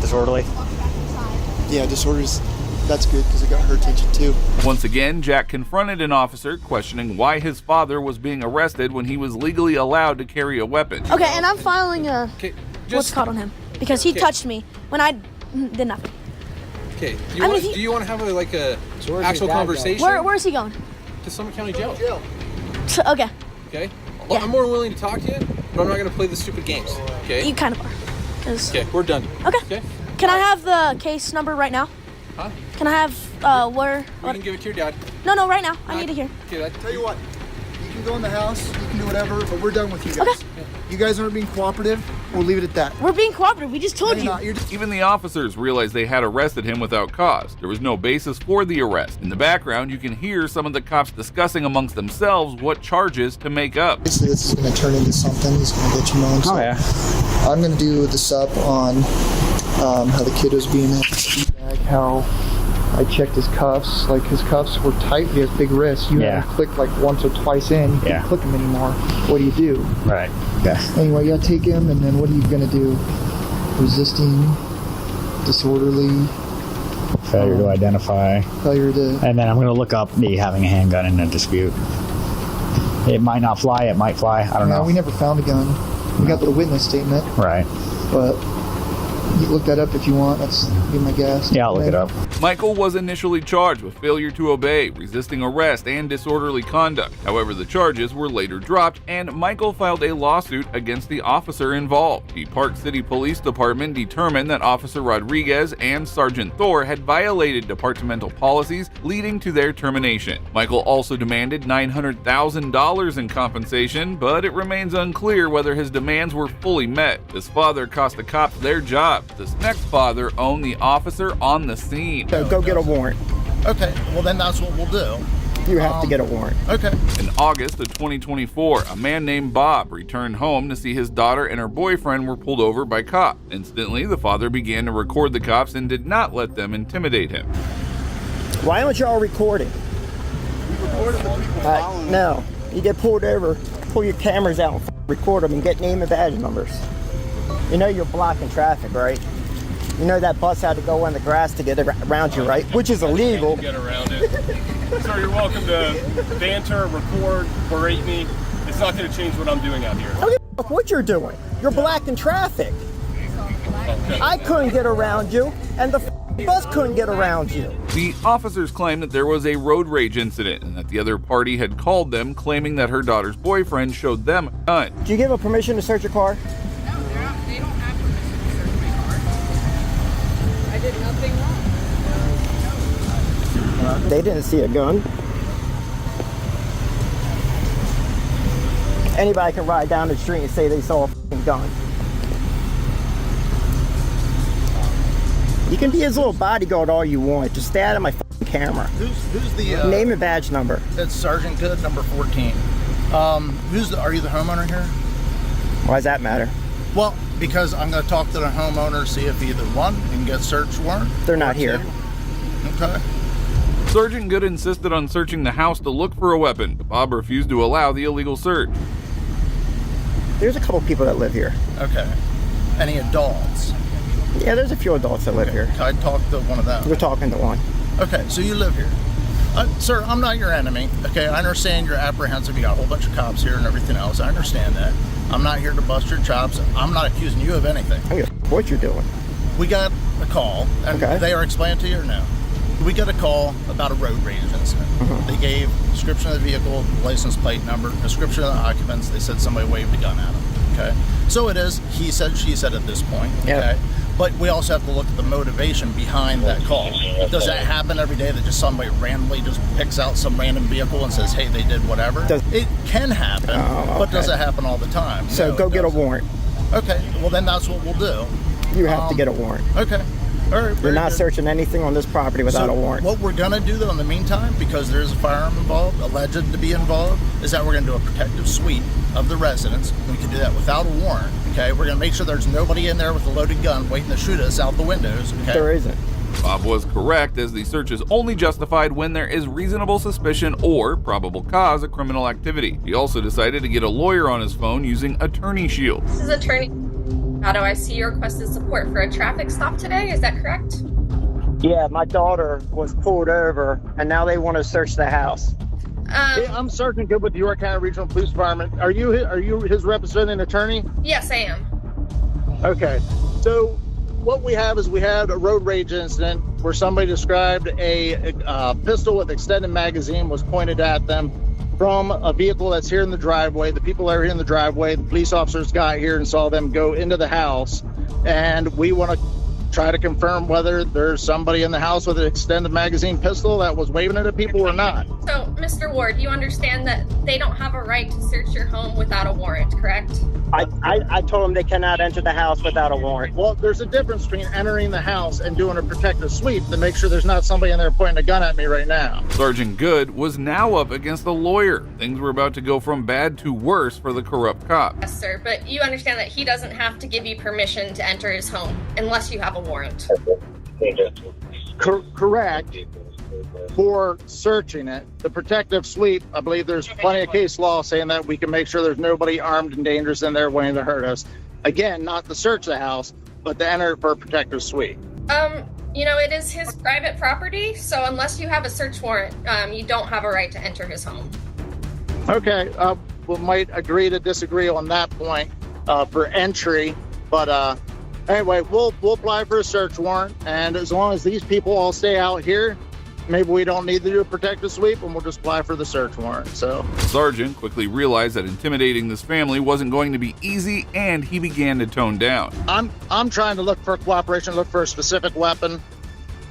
K: disorderly.
L: Yeah, disorders. That's good because it got her attention too.
A: Once again, Jack confronted an officer, questioning why his father was being arrested when he was legally allowed to carry a weapon.
M: Okay, and I'm filing a what's
C: just-
M: caught on him because he
C: Okay.
M: touched me when I did nothing.
C: Okay.
M: I mean, he-
C: Do you want to have a actual conversation?
M: Where is he going?
C: To Summit County Jail.
M: Okay.
C: Okay. Well, I'm more than willing to talk to you, but I'm not going to play the stupid games, okay?
M: You kind of are. 'Cause-
C: Okay, we're done.
M: Okay. Can I have the case number right now?
C: Huh?
M: Can I have where?
C: You can give it to your dad.
M: No, right now. I need to hear.
C: Okay,
L: Tell you what, you can go in the house, you can do whatever, but we're done with you guys.
M: Okay.
L: You guys aren't being cooperative. We'll leave it at that.
M: We're being cooperative. We just told you.
A: Even the officers realized they had arrested him without cause. There was no basis for the arrest. In the background, you can hear some of the cops discussing amongst themselves what charges to make up.
L: Obviously, this is going to turn into something. He's going to get you known. So I'm going to do the sub on how the kid was being in his bag, how I checked his cuffs. Like, his cuffs were tight. He has big wrists. You haven't clicked like once or twice in. You can't click him anymore. What do you do?
N: Right. Okay.
L: Anyway, you got to take him, and then what are you going to do? Resisting, disorderly.
N: Failure to identify.
L: Failure to...
N: And then I'm going to look up the having a handgun in a dispute. It might not fly. It might fly. I don't know.
L: We never found a gun. We got the witness statement.
N: Right.
L: But you can look that up if you want. That's be my guess.
N: Yeah, I'll look it up.
A: Michael was initially charged with failure to obey, resisting arrest, and disorderly conduct. However, the charges were later dropped, and Michael filed a lawsuit against the officer involved. The Park City Police Department determined that Officer Rodriguez and Sergeant Thor had violated departmental policies, leading to their termination. Michael also demanded $900,000 in compensation, but it remains unclear whether his demands were fully met. His father cost the cops their job. This next father owned the officer on the scene.
P: Go get a warrant.
F: Okay, well then that's what we'll do.
P: You have to get a warrant.
F: Okay.
A: In August of 2024, a man named Bob returned home to see his daughter and her boyfriend were pulled over by cops. Instantly, the father began to record the cops and did not let them intimidate him.
P: Why aren't y'all recording?
F: We recorded the people following.
P: No. You get pulled over, pull your cameras out and record them and get name and badge numbers. You know you're blocking traffic, right? You know that bus had to go in the grass to get around you, right? Which is illegal.
I: Get around it. Sir, you're welcome to banter, record, berate me. It's not going to change what I'm doing out here.
P: I don't give a fuck what you're doing. You're blocking traffic.
I: Okay.
P: I couldn't get around you, and the bus couldn't get around you.
A: The officers claimed that there was a road rage incident and that the other party had called them, claiming that her daughter's boyfriend showed them a gun.
P: Do you give a permission to search your car?
E: They don't have permission to search my car. I did nothing wrong.
P: They didn't see a gun. Anybody can ride down the street and say they saw a f***ing gun. You can be his little bodyguard all you want. Just stay out of my f***ing camera.
F: Who's the
P: name and badge number?
F: It's Sergeant Good, number 14. Are you the homeowner here?
P: Why does that matter?
F: Well, because I'm going to talk to the homeowner, see if either one can get search warrant.
P: They're not here.
F: Okay.
A: Sergeant Good insisted on searching the house to look for a weapon, but Bob refused to allow the illegal search.
P: There's a couple people that live here.
F: Okay. Any adults?
P: Yeah, there's a few adults that live here.
F: Can I talk to one of them?
P: We're talking to one.
F: Okay, so you live here. Sir, I'm not your enemy. Okay, I understand you're apprehensive. You got a whole bunch of cops here and everything else. I understand that. I'm not here to bust your chops. I'm not accusing you of anything.
P: I don't know what you're doing.
F: We got a call, and they are explained to you or no? We got a call about a road rage incident. They gave description of the vehicle, license plate number, description of the occupants. They said somebody waved a gun at them. Okay, so it is he said, she said at this point. Okay, but we also have to look at the motivation behind that call. Does that happen every day that just somebody randomly just picks out some random vehicle and says, hey, they did whatever? It can happen, but does it happen all the time?
P: So go get a warrant.
F: Okay, well then that's what we'll do.
P: You have to get a warrant.
F: Okay. All right,
P: you're not searching anything on this property without a warrant.
F: What we're going to do, though, in the meantime, because there's a firearm involved, alleged to be involved, is that we're going to do a protective sweep of the residence. We can do that without a warrant, okay? We're going to make sure there's nobody in there with a loaded gun waiting to shoot us out the windows, okay?
P: There isn't.
A: Bob was correct, as the search is only justified when there is reasonable suspicion or probable cause of criminal activity. He also decided to get a lawyer on his phone using Attorney Shield.
Q: This is Attorney. How do I see you requested support for a traffic stop today? Is that correct?
P: Yeah, my daughter was pulled over, and now they want to search the house.
F: Hey, I'm Sergeant Good with the York County Regional Police Department. Are you his representing attorney?
Q: Yes, I am.
F: Okay. So what we have is we had a road rage incident where somebody described a pistol with extended magazine was pointed at them. from a vehicle that's here in the driveway. The people that are here in the driveway, the police officers got here and saw them go into the house, and we want to try to confirm whether there's somebody in the house with an extended magazine pistol that was waving it at people or not.
Q: So, Mr. Ward, you understand that they don't have a right to search your home without a warrant, correct?
P: I told them they cannot enter the house without a warrant.
F: Well, there's a difference between entering the house and doing a protective sweep to make sure there's not somebody in there pointing a gun at me right now.
J: Sergeant Good was now up against a lawyer. Things were about to go from bad to worse for the corrupt cop.
Q: Yes, sir, but you understand that he doesn't have to give you permission to enter his home unless you have a warrant.
F: Correct. For searching it, the protective sweep, I believe there's plenty of case law saying that we can make sure there's nobody armed and dangerous in there wanting to hurt us. Again, not to search the house, but to enter for a protective sweep.
Q: You know, it is his private property, so unless you have a search warrant, you don't have a right to enter his home.
F: Okay, we might agree to disagree on that point for entry, but anyway, we'll apply for a search warrant, and as long as these people all stay out here, maybe we don't need to do a protective sweep, and we'll just apply for the search warrant. So
J: Sergeant quickly realized that intimidating this family wasn't going to be easy, and he began to tone down.
F: I'm trying to look for cooperation, look for a specific weapon.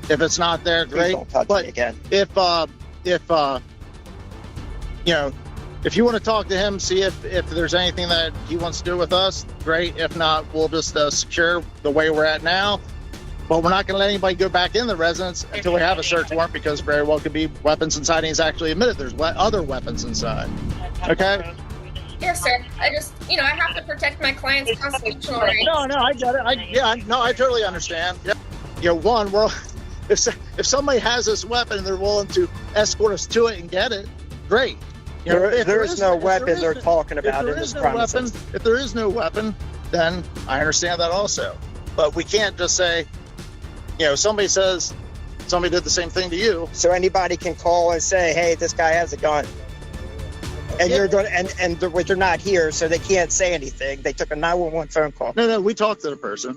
F: If it's not there, great.
P: Don't touch me again.
F: If you know, if you want to talk to him, see if there's anything that he wants to do with us, great. If not, we'll just secure the way we're at now. But we're not going to let anybody go back in the residence until we have a search warrant, because very well could be weapons inside, and he's actually admitted there's other weapons inside. Okay?
Q: Yes, sir. I just, I have to protect my client's constitutional rights.
F: No, I get it. I totally understand. Yeah. One, if somebody has this weapon and they're willing to escort us to it and get it, great.
P: There is no weapon they're talking about in this premises.
F: If there is no weapon, then I understand that also. But we can't just say, somebody says somebody did the same thing to you.
P: So anybody can call and say, hey, this guy has a gun. And you're going and they're not here, so they can't say anything. They took a 911 phone call.
F: No, we talked to the person.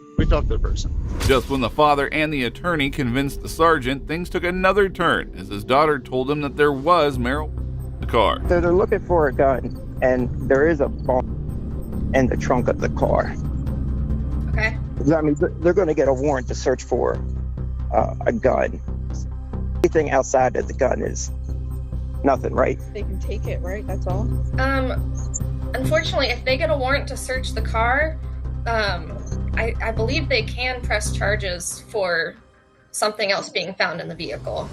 J: Just when the father and the attorney convinced the sergeant, things took another turn as his daughter told him that there was marijuana in the car.
P: So they're looking for a gun, and there is a bomb in the trunk of the car.
Q: Okay.
P: I mean, they're going to get a warrant to search for a gun. Anything outside of the gun is nothing, right?
E: They can take it, right? That's all.
Q: Unfortunately, if they get a warrant to search the car, I believe they can press charges for something else being found in the vehicle.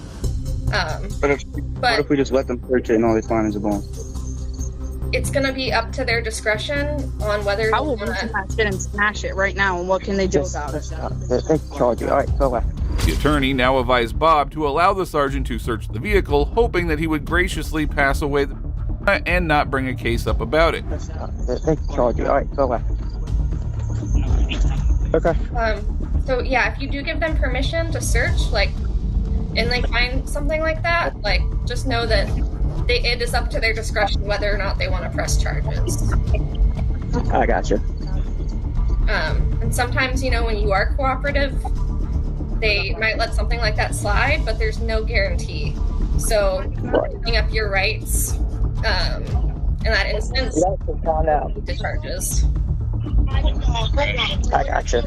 R: What if we just let them search it and all they find is a bomb?
Q: It's going to be up to their discretion on whether
E: I will move that shit and smash it right now. And what can they do about it?
P: They charge you. All right, go ahead.
J: The attorney now advised Bob to allow the sergeant to search the vehicle, hoping that he would graciously pass away and not bring a case up about it.
P: They charge you. All right, go ahead. Okay.
Q: So yeah, if you do give them permission to search, and they find something like that, just know that it is up to their discretion whether or not they want to press charges.
P: I got you.
Q: And sometimes, when you are cooperative, they might let something like that slide, but there's no guarantee. So, giving up your rights in that instance, the charges.
P: I got you.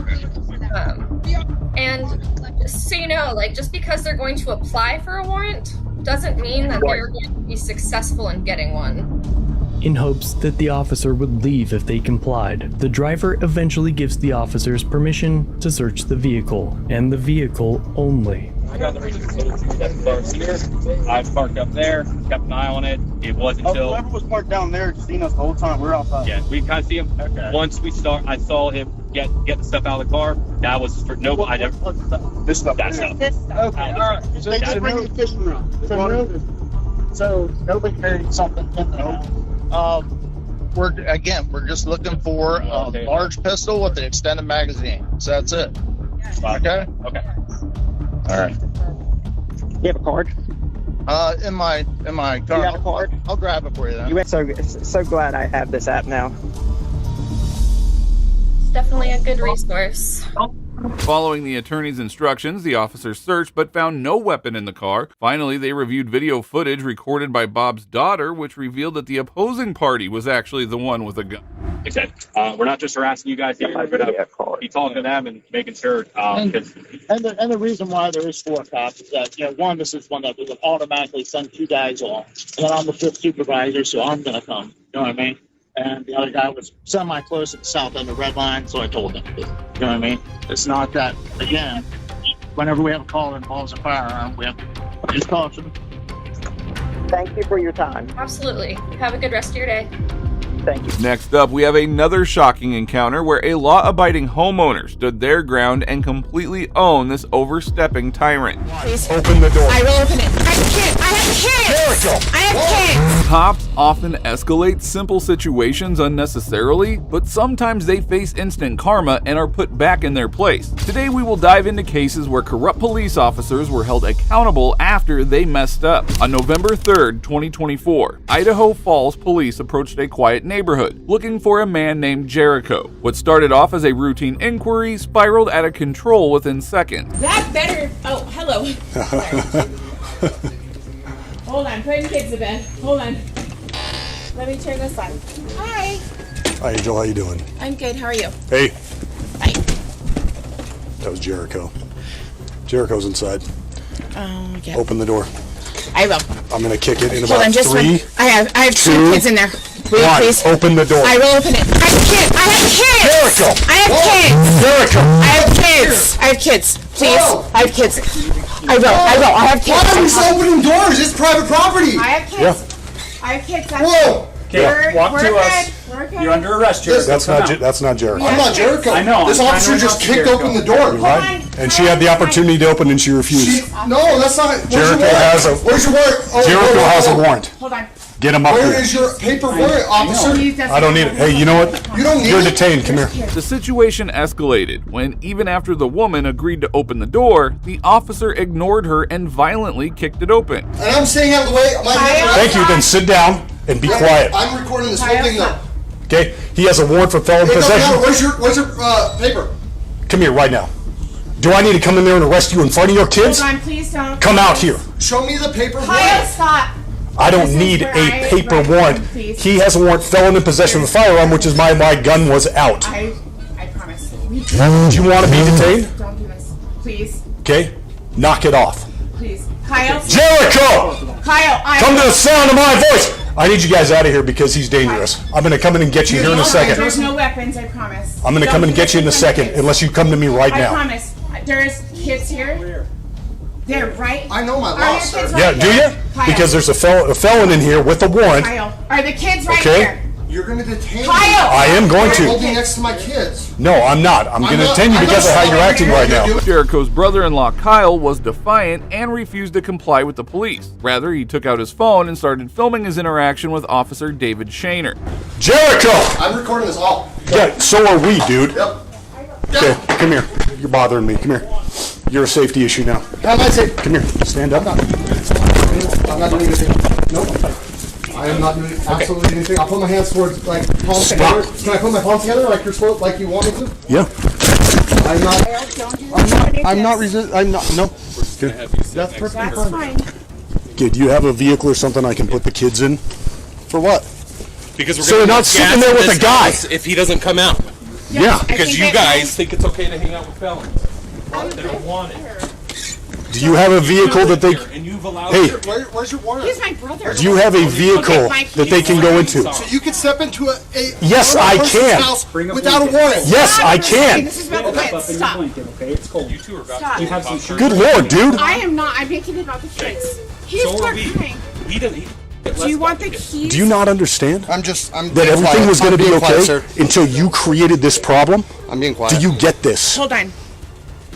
Q: And just so you know, just because they're going to apply for a warrant doesn't mean that they're going to be successful in getting one.
S: In hopes that the officer would leave if they complied, the driver eventually gives the officers permission to search the vehicle, and the vehicle only.
T: I got the reason here. I parked up there, kept an eye on it. It wasn't until
R: whoever was parked down there seen us the whole time. We're outside.
T: Yeah, we kind of see him. Okay. Once I saw him get the stuff out of the car. That was for no. I never.
R: This stuff.
T: That stuff.
E: This stuff.
F: Okay, all right. So they just bring the fishing rod. So nobody carried something in there. We're just looking for a large pistol with an extended magazine. So that's it. Okay.
T: Okay.
F: All right.
P: You have a card?
F: In my car.
P: You have a card?
F: I'll grab it for you then.
P: You so glad I have this app now.
Q: It's definitely a good resource.
J: Following the attorney's instructions, the officers searched but found no weapon in the car. Finally, they reviewed video footage recorded by Bob's daughter, which revealed that the opposing party was actually the one with a gun.
T: Except, we're not just harassing you guys. Be talking to them and making sure.
I: And the reason why there is 4 cops is that, one, this is one that we would automatically send 2 guys on. And then I'm the 5th supervisor, so I'm going to come. You know what I mean? And the other guy was semi-close at the south end of the red line, so I told him. You know what I mean? It's not that, again, whenever we have a call that involves a firearm, we have to use caution.
P: Thank you for your time.
Q: Absolutely. Have a good rest of your day.
P: Thank you.
J: Next up, we have another shocking encounter where a law-abiding homeowner stood their ground and completely owned this overstepping tyrant.
B: Please. Open the door.
U: I will open it. I have kids. I have kids.
J: Cops often escalate simple situations unnecessarily, but sometimes they face instant karma and are put back in their place. Today we will dive into cases where corrupt police officers were held accountable after they messed up. On November 3rd, 2024, Idaho Falls police approached a quiet neighborhood looking for a man named Jericho. What started off as a routine inquiry spiraled out of control within seconds.
U: That better. Oh, hello. Hold on, putting kids to bed. Hold on. Let me turn this on. Hi.
B: Hi, Angel. How you doing?
U: I'm good. How are you?
B: Hey.
U: Hi.
B: That was Jericho. Jericho's inside.
U: Oh, yeah.
B: Open the door.
U: I will.
B: I'm gonna kick it in
U: Hold
B: about
U: on, just
B: 3.
U: I have 2 kids in there. Will you
B: 1.
U: please?
B: Open the door.
U: I will open it. I have kids.
B: Jericho.
U: I have kids.
B: Jericho.
U: I have kids. I have kids. Please. I have kids. I will. I have kids.
O: Why are we opening doors? It's private property.
U: I have kids.
B: Yeah.
U: I have kids.
O: Whoa.
U: Okay,
I: walk
U: we're
I: to
U: good.
I: us.
U: We're good.
I: You're under arrest, Jericho.
B: That's not Jericho.
O: I'm not Jericho.
I: I know.
O: This
I: I'm
O: officer
I: trying to
O: just
I: help
O: kicked
I: Jericho.
O: open the door.
B: Right? And she had the opportunity to open and she refused.
O: No, that's not.
B: Jericho has a.
O: Where's your warrant? Oh,
B: Jericho has a warrant.
U: Hold on.
B: Get him up
O: Where
B: here.
O: is your paper warrant, officer?
B: I don't need it. Hey, you know what?
O: You don't need
B: You're
O: it?
B: detained. Come here.
J: The situation escalated when, even after the woman agreed to open the door, the officer ignored her and violently kicked it open.
O: And I'm staying out of the way.
B: Thank you. Then sit down and be quiet.
O: I'm recording this whole thing though.
B: Okay? He has a warrant for felon
O: Hey, no,
B: possession.
O: where's your paper?
B: Come here right now. Do I need to come in there and arrest you in front of your kids?
U: Hold on, please don't.
B: Come out here.
O: Show me the paper
U: Kyle,
O: warrant.
U: stop.
B: I don't
U: This is
B: need
U: where
B: a
U: I
B: paper
U: write
B: warrant.
U: down, please.
B: He has a warrant, felon in possession of a firearm, which is my gun was out.
U: I promise.
B: Do you want to be detained?
U: Don't do this. Please.
B: Okay? Knock it off.
U: Please. Kyle.
B: Jericho!
U: Kyle,
B: Come to the sound of my voice! I need you guys out of here because he's dangerous. I'm going to come in and get you here in a second.
U: There's no weapons, I promise.
B: I'm going to come in and get you in a second unless you come to me right
U: I
B: now.
U: promise. There's kids here. They're right.
O: I know my
U: Are
O: law,
U: your
O: sir.
U: kids
B: Yeah,
U: right
B: do
U: here?
B: you?
U: Kyle.
B: Because there's a felon in here with a warrant.
U: Kyle. Are the kids right
B: Okay.
U: here?
O: You're going to detain me.
U: Kyle!
B: I am going to.
O: You're holding next to my kids.
B: No, I'm not. I'm going to
O: not-
B: detain you
O: I'm
B: because of
O: not
B: how you're acting right now.
J: Jericho's brother-in-law Kyle was defiant and refused to comply with the police. Rather, he took out his phone and started filming his interaction with Officer David Shaner.
B: Jericho!
O: I'm recording this all.
B: Yeah, so are we, dude.
O: Yep.
B: Okay, come here. You're bothering me. Come here. You're a safety issue now.
O: How am I safe?
B: Come here. Stand up.
O: I'm not doing anything. Nope. I am not doing absolutely anything. I'll put my hands towards, like, palms together. Can I put my palms together like you're supposed, like you want me to?
B: Yeah.
O: I'm not resist. I'm not. No.
B: That's
O: perfectly fine.
B: Okay, do you have a vehicle or something I can put the kids in? For what?
V: Because we're
B: So
V: gonna
B: they're not
V: get
B: sitting
V: gas
B: there
V: in
B: with
V: this
B: a guy.
V: house if he doesn't come out.
B: Yeah.
V: Because you guys think it's okay to hang out with felons. They don't want it.
B: Do you have a vehicle that they...
V: And you've allowed
B: Hey,
O: Where's your warrant?
U: He's my brother.
B: do you have a vehicle that they can go into?
O: So you can step into a
B: Yes,
O: normal
B: I
O: person's
B: can.
O: house without a warrant.
B: Yes, I can.
U: This is about the kids. Stop.
I: Okay, it's cold.
V: You two are about
U: Stop.
V: to
U: You
V: have
U: have
V: some
B: Good Lord, dude.
U: I am not. I'm making it about the kids. He's
V: So are
U: start
V: we.
U: crying.
V: He doesn't.
U: Do you want the keys?
B: Do you not understand
O: I'm
B: that
O: being
B: everything
O: quiet.
B: was going to
O: I'm
B: be
O: being quiet,
B: okay
O: sir.
B: until you created this problem?
O: I'm being quiet.
B: Do you get this?
U: Hold on.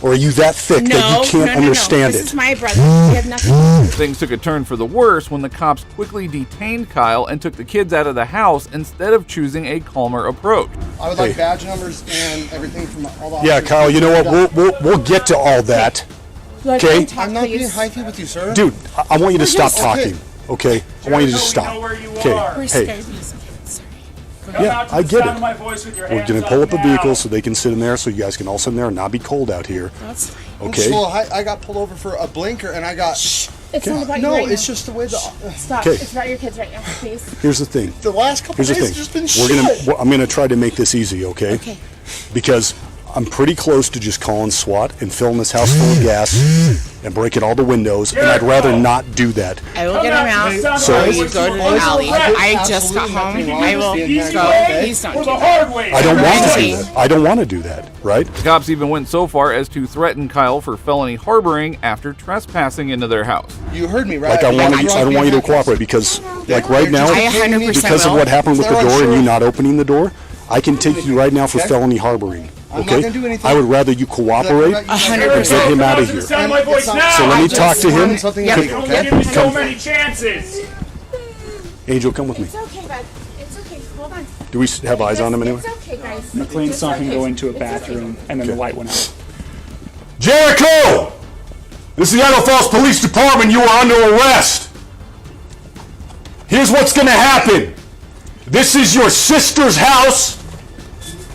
B: Or are you that thick
U: No,
B: that you can't understand
U: This
B: it?
U: is my brother. We have nothing.
J: Things took a turn for the worse when the cops quickly detained Kyle and took the kids out of the house instead of choosing a calmer approach.
O: I would like badge numbers and everything from all the
B: Yeah,
O: officers.
B: Kyle, you know what? We'll get to all that. Okay?
O: I'm not being hyphy with you, sir.
B: Dude, I want you to stop
O: Okay.
B: talking. Okay? I want you to stop. Okay?
U: We're
B: Hey.
U: scared of you. Sorry.
D: Yeah, I get it. We're going to pull up a vehicle so they can sit in there, so you guys can all sit in there and not be cold out here.
O: That's fine.
D: Okay.
O: Well, I got pulled over for a blinker, and I got.
U: It's not about you
O: no,
U: right
O: it's
U: now.
O: just the way the.
U: Stop.
D: Okay.
U: It's about your kids right now, please.
D: Here's the thing.
O: The last couple
D: Here's the
O: days
D: thing.
O: has just been
D: I'm going to try to make this easy, okay?
U: Okay.
D: Because I'm pretty close to just calling SWAT and filling this house full of gas and breaking all the windows, and I'd rather not do that.
U: I will get him out.
D: So
U: You go to the alley. I just got home. I will go. Please don't do that.
D: I don't want to do that. I don't want to do that, right?
J: The cops even went so far as to threaten Kyle for felony harboring after trespassing into their house.
O: You heard me, right?
D: Like I don't want you to cooperate because, like right now,
U: I 100%
D: because of
U: will.
D: what happened with the door and you not opening the door, I can take you right now for felony harboring.
O: I'm not
D: Okay?
O: gonna do anything.
D: I would rather you cooperate and
U: 100%.
D: get him out of here.
O: Sound my voice now.
D: So let me talk to him.
O: So many chances.
D: Angel, come with me.
U: It's okay, bud. It's okay. Hold on.
D: Do we have eyes on him anyway?
U: It's okay, guys.
G: McLean
U: It's
G: saw him
U: okay.
G: go into a
U: It's
G: bathroom,
U: okay.
G: and then the light went out.
D: Jericho! This is the Idaho Falls Police Department. You are under arrest. Here's what's going to happen. This is your sister's house.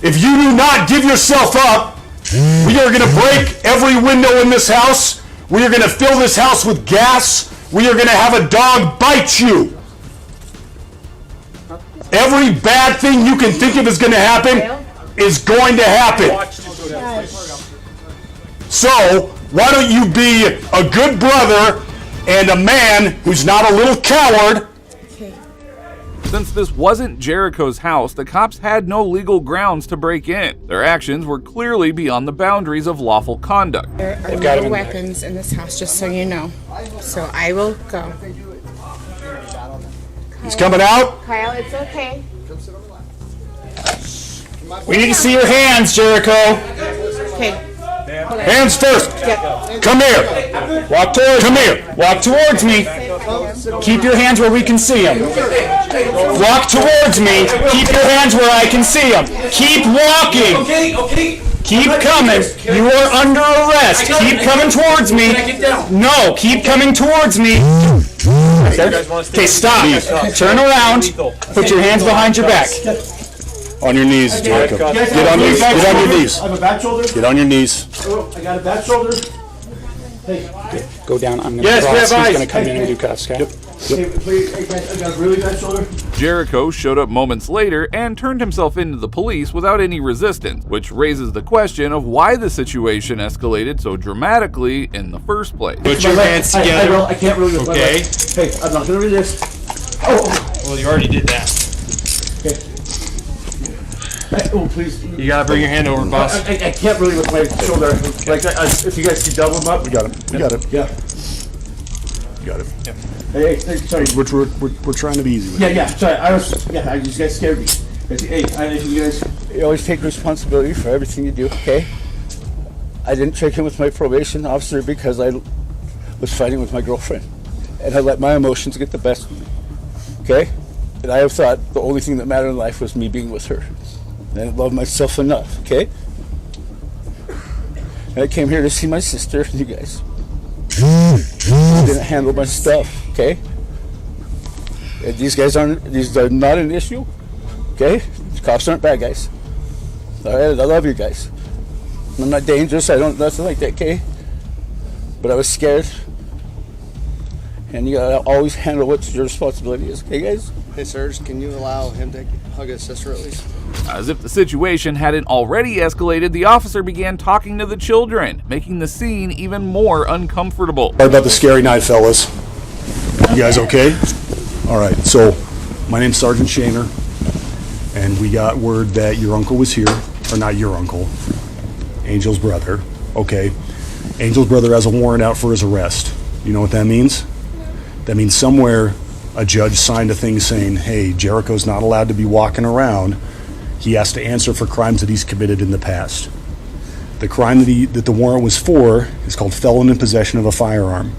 D: If you do not give yourself up, we are going to break every window in this house. We are going to fill this house with gas. We are going to have a dog bite you. Every bad thing you can think of is going to happen is going to happen. So, why don't you be a good brother and a man who's not a little coward?
J: Since this wasn't Jericho's house, the cops had no legal grounds to break in. Their actions were clearly beyond the boundaries of lawful conduct.
U: There are no weapons in this house, just so you know. So I will go.
D: He's coming out.
U: Kyle, it's okay.
G: We need to see your hands, Jericho.
U: Okay.
D: Hands first. Come here.
G: Walk towards.
D: Come here.
G: Walk towards me. Keep your hands where we can see them. Walk towards me. Keep your hands where I can see them. Keep walking.
V: Okay.
G: Keep coming. You are under arrest. Keep coming towards me. No, keep coming towards me. Okay, stop. Turn around. Put your hands behind your back.
D: On your knees, Jericho. Get on your knees.
O: I have a bad shoulder.
D: Get on your knees.
O: Oh, I got a bad shoulder. Hey.
G: Go down. I'm going to
D: Yes,
G: cross.
D: we have
G: He's
D: eyes.
G: going to come in and do cuffs, okay?
O: Hey, please, hey, guys, I got a really bad shoulder.
J: Jericho showed up moments later and turned himself into the police without any resistance, which raises the question of why the situation escalated so dramatically in the first place.
V: Put your hands together.
O: I can't really.
V: Okay.
O: Hey, I'm not gonna resist. Oh.
V: Well, you already did that.
O: Okay. Oh, please.
V: You gotta bring your hand over, boss.
O: I can't really with my shoulder. Like, if you guys can double them up.
D: We got him. We got him.
O: Yeah.
D: You got him.
O: Hey, sorry.
D: We're trying to be easy with it.
O: Yeah. Sorry, you guys scared me. Hey, you guys.
W: You always take responsibility for everything you do, okay? I didn't check in with my probation officer because I was fighting with my girlfriend. And I let my emotions get the best of me, okay? And I have thought the only thing that mattered in life was me being with her. And I love myself enough, okay? And I came here to see my sister and you guys. I didn't handle my stuff, okay? And these are not an issue, okay? The cops aren't bad guys. All right, I love you guys. I'm not dangerous, I don't, nothing like that, okay? But I was scared. And you gotta always handle what your responsibility is, okay guys?
O: Hey Serge, can you allow him to hug his sister at least?
J: As if the situation hadn't already escalated, the officer began talking to the children, making the scene even more uncomfortable.
D: Sorry about the scary night, fellas. You guys okay? All right, so my name's Sergeant Shaner, and we got word that your uncle was here, or not your uncle, Angel's brother, okay? Angel's brother has a warrant out for his arrest. You know what that means? That means somewhere a judge signed a thing saying, hey, Jericho's not allowed to be walking around. He has to answer for crimes that he's committed in the past. The crime that the warrant was for is called felon in possession of a firearm.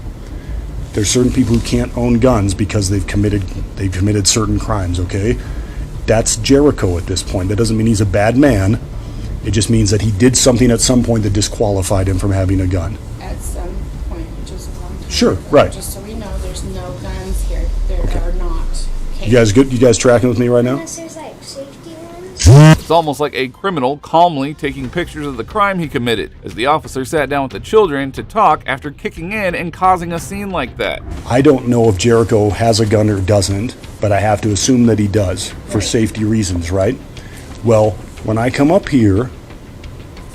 D: There's certain people who can't own guns because they've committed certain crimes, okay? That's Jericho at this point. That doesn't mean he's a bad man. It just means that he did something at some point that disqualified him from having a gun.
U: At some point, which is a long time.
D: Sure,
U: ago.
D: right.
U: Just so we know, there's no guns here. There are not. Okay.
D: You guys good? You guys tracking with me right now?
X: Unless there's like safety
J: It's almost like a criminal calmly taking pictures of the crime he committed, as the officer sat down with the children to talk after kicking in and causing a scene like that.
D: I don't know if Jericho has a gun or doesn't, but I have to assume that he does, for safety reasons, right? Well, when I come up here,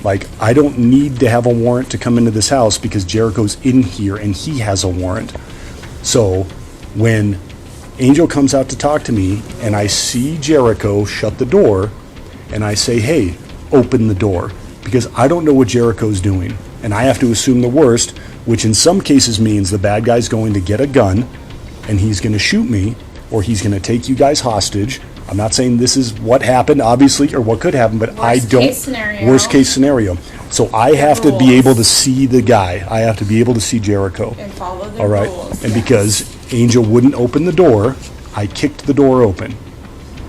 D: like, I don't need to have a warrant to come into this house because Jericho's in here and he has a warrant. So, when Angel comes out to talk to me and I see Jericho shut the door and I say, hey, open the door, because I don't know what Jericho's doing and I have to assume the worst, which in some cases means the bad guy's going to get a gun and he's going to shoot me or he's going to take you guys hostage. I'm not saying this is what happened, obviously, or what could happen, but worst case scenario. So I have to be able to see the guy. I have to be able to see Jericho.
U: And follow the
D: all right.
U: rules.
D: And because Angel wouldn't open the door, I kicked the door open.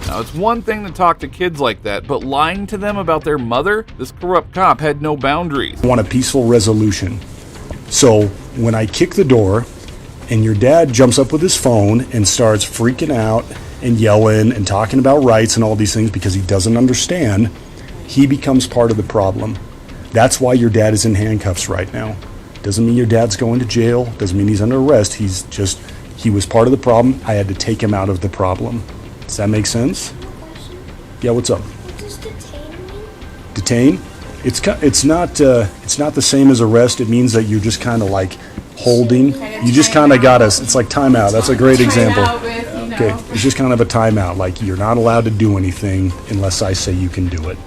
J: Now, it's one thing to talk to kids like that, but lying to them about their mother? This corrupt cop had no boundaries.
D: I want a peaceful resolution. So when I kick the door and your dad jumps up with his phone and starts freaking out and yelling and talking about rights and all these things because he doesn't understand, he becomes part of the problem. That's why your dad is in handcuffs right now. Doesn't mean your dad's going to jail, doesn't mean he's under arrest. He was part of the problem. I had to take him out of the problem. Does that make sense? Yeah, what's up?
M: Just detain me?
D: Detain? It's not the same as arrest. It means that you're just kind of like holding. You just kind of got us. It's like timeout. That's a great example. Okay, it's just kind of a timeout. Like, you're not allowed to do anything unless I say you can do it.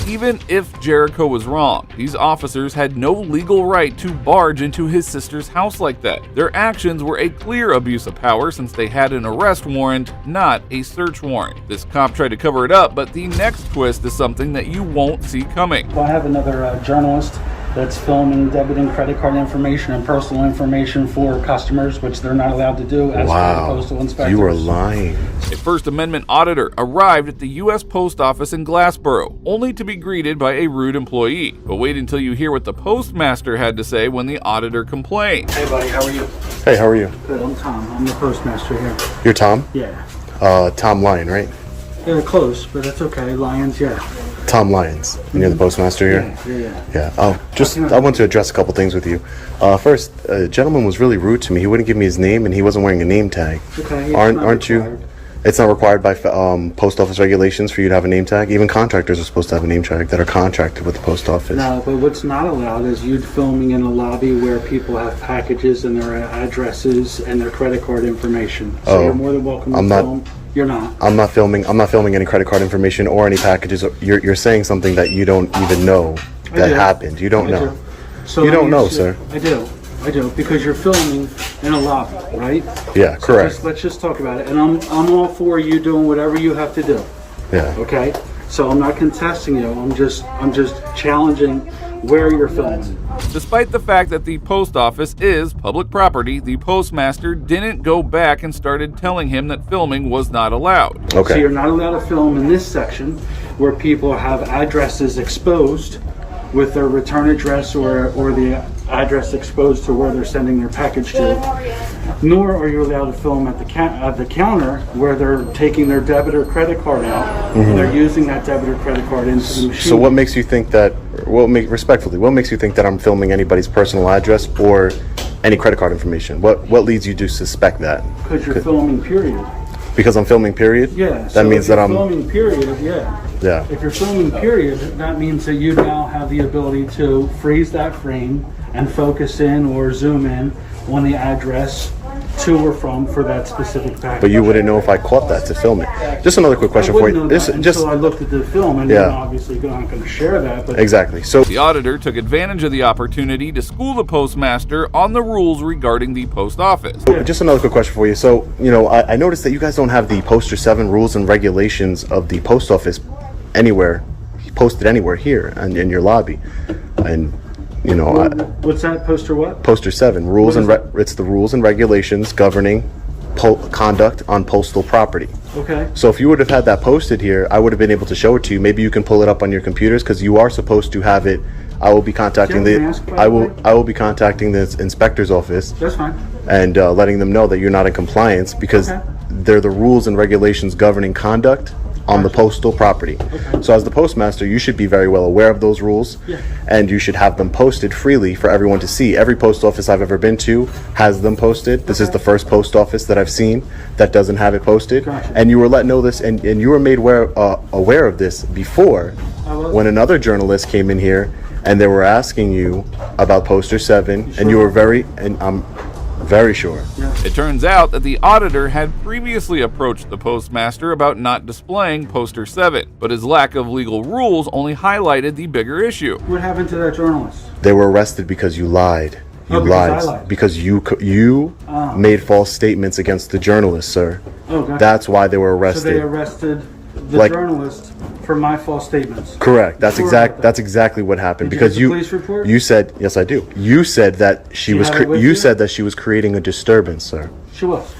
J: Even if Jericho was wrong, these officers had no legal right to barge into his sister's house like that. Their actions were a clear abuse of power since they had an arrest warrant, not a search warrant. This cop tried to cover it up, but the next twist is something that you won't see coming.
C: Well, I have another journalist that's filming debit and credit card information and personal information for customers, which they're not allowed to do as postal inspectors.
H: You are lying.
J: A First Amendment auditor arrived at the U.S. Post Office in Glassboro, only to be greeted by a rude employee. But wait until you hear what the postmaster had to say when the auditor complained.
C: Hey buddy, how are you?
H: Hey, how are you?
C: Good, I'm Tom. I'm the postmaster here.
H: You're Tom?
C: Yeah.
H: Tom Lyon, right?
C: Yeah, close, but that's okay. Lions, yeah.
H: Tom Lyons, and you're the postmaster here?
C: Yeah.
H: I want to address a couple things with you. First, a gentleman was really rude to me. He wouldn't give me his name, and he wasn't wearing a name tag.
C: Okay,
H: aren't you? It's not required by post office regulations for you to have a name tag. Even contractors are supposed to have a name tag that are contracted with the post office.
C: No, but what's not allowed is you filming in a lobby where people have packages and their addresses and their credit card information. So you're more than welcome to film. You're not.
H: I'm not filming any credit card information or any packages. You're saying something that you don't even know that happened. You don't know.
C: So
H: you don't know, sir.
C: I do, because you're filming in a lobby, right?
H: Yeah, correct.
C: So let's just talk about it. And I'm all for you doing whatever you have to do.
H: Yeah.
C: Okay? So I'm not contesting you. I'm just challenging where you're filming.
J: Despite the fact that the post office is public property, the postmaster didn't go back and started telling him that filming was not allowed.
C: Okay. So you're not allowed to film in this section where people have addresses exposed with their return address or the address exposed to where they're sending their package to. Nor are you allowed to film at the counter where they're taking their debit or credit card out and they're using that debit or credit card into the machine.
H: So what makes you think that, what makes you think that I'm filming anybody's personal address or any credit card information? What leads you to suspect that?
C: Because you're filming, period.
H: Because I'm filming, period?
C: Yeah.
H: That means that I'm
C: filming, period, yeah.
H: Yeah.
C: If you're filming, period, that means that you now have the ability to freeze that frame and focus in or zoom in on the address to or from for that specific package.
H: But you wouldn't know if I caught that to film it. Just another quick question for you.
C: Until I looked at the film, and then obviously I'm not going to share that. But
H: exactly. So
J: the auditor took advantage of the opportunity to school the postmaster on the rules regarding the post office.
H: Just another quick question for you. So, I noticed that you guys don't have the Poster 7 rules and regulations of the post office anywhere, posted anywhere here in your lobby. And
C: what's that poster? What?
H: Poster 7 rules and it's the rules and regulations governing conduct on postal property.
C: Okay.
H: So if you would have had that posted here, I would have been able to show it to you. Maybe you can pull it up on your computers because you are supposed to have it. I will be contacting I will be contacting the inspector's office.
C: That's fine.
H: And letting them know that you're not in compliance because they're the rules and regulations governing conduct on the postal property. So as the postmaster, you should be very well aware of those rules, and you should have them posted freely for everyone to see. Every post office I've ever been to has them posted. This is the first post office that I've seen that doesn't have it posted. And you were let know this, and you were made aware of this before when another journalist came in here and they were asking you about poster 7, and you were I'm very sure.
J: It turns out that the auditor had previously approached the postmaster about not displaying poster 7, but his lack of legal rules only highlighted the bigger issue.
C: What happened to that journalist?
H: They were arrested because you lied. You
C: because I lied.
H: Because you made false statements against the journalist, sir.
C: Oh, gotcha.
H: That's why they were arrested.
C: So they arrested the journalist for my false statements.
H: Correct. That's exactly what happened.
C: Did
H: Because
C: you get the police report?
H: you said, yes, I do. You said that she was said that she was creating a disturbance, sir.
C: She was.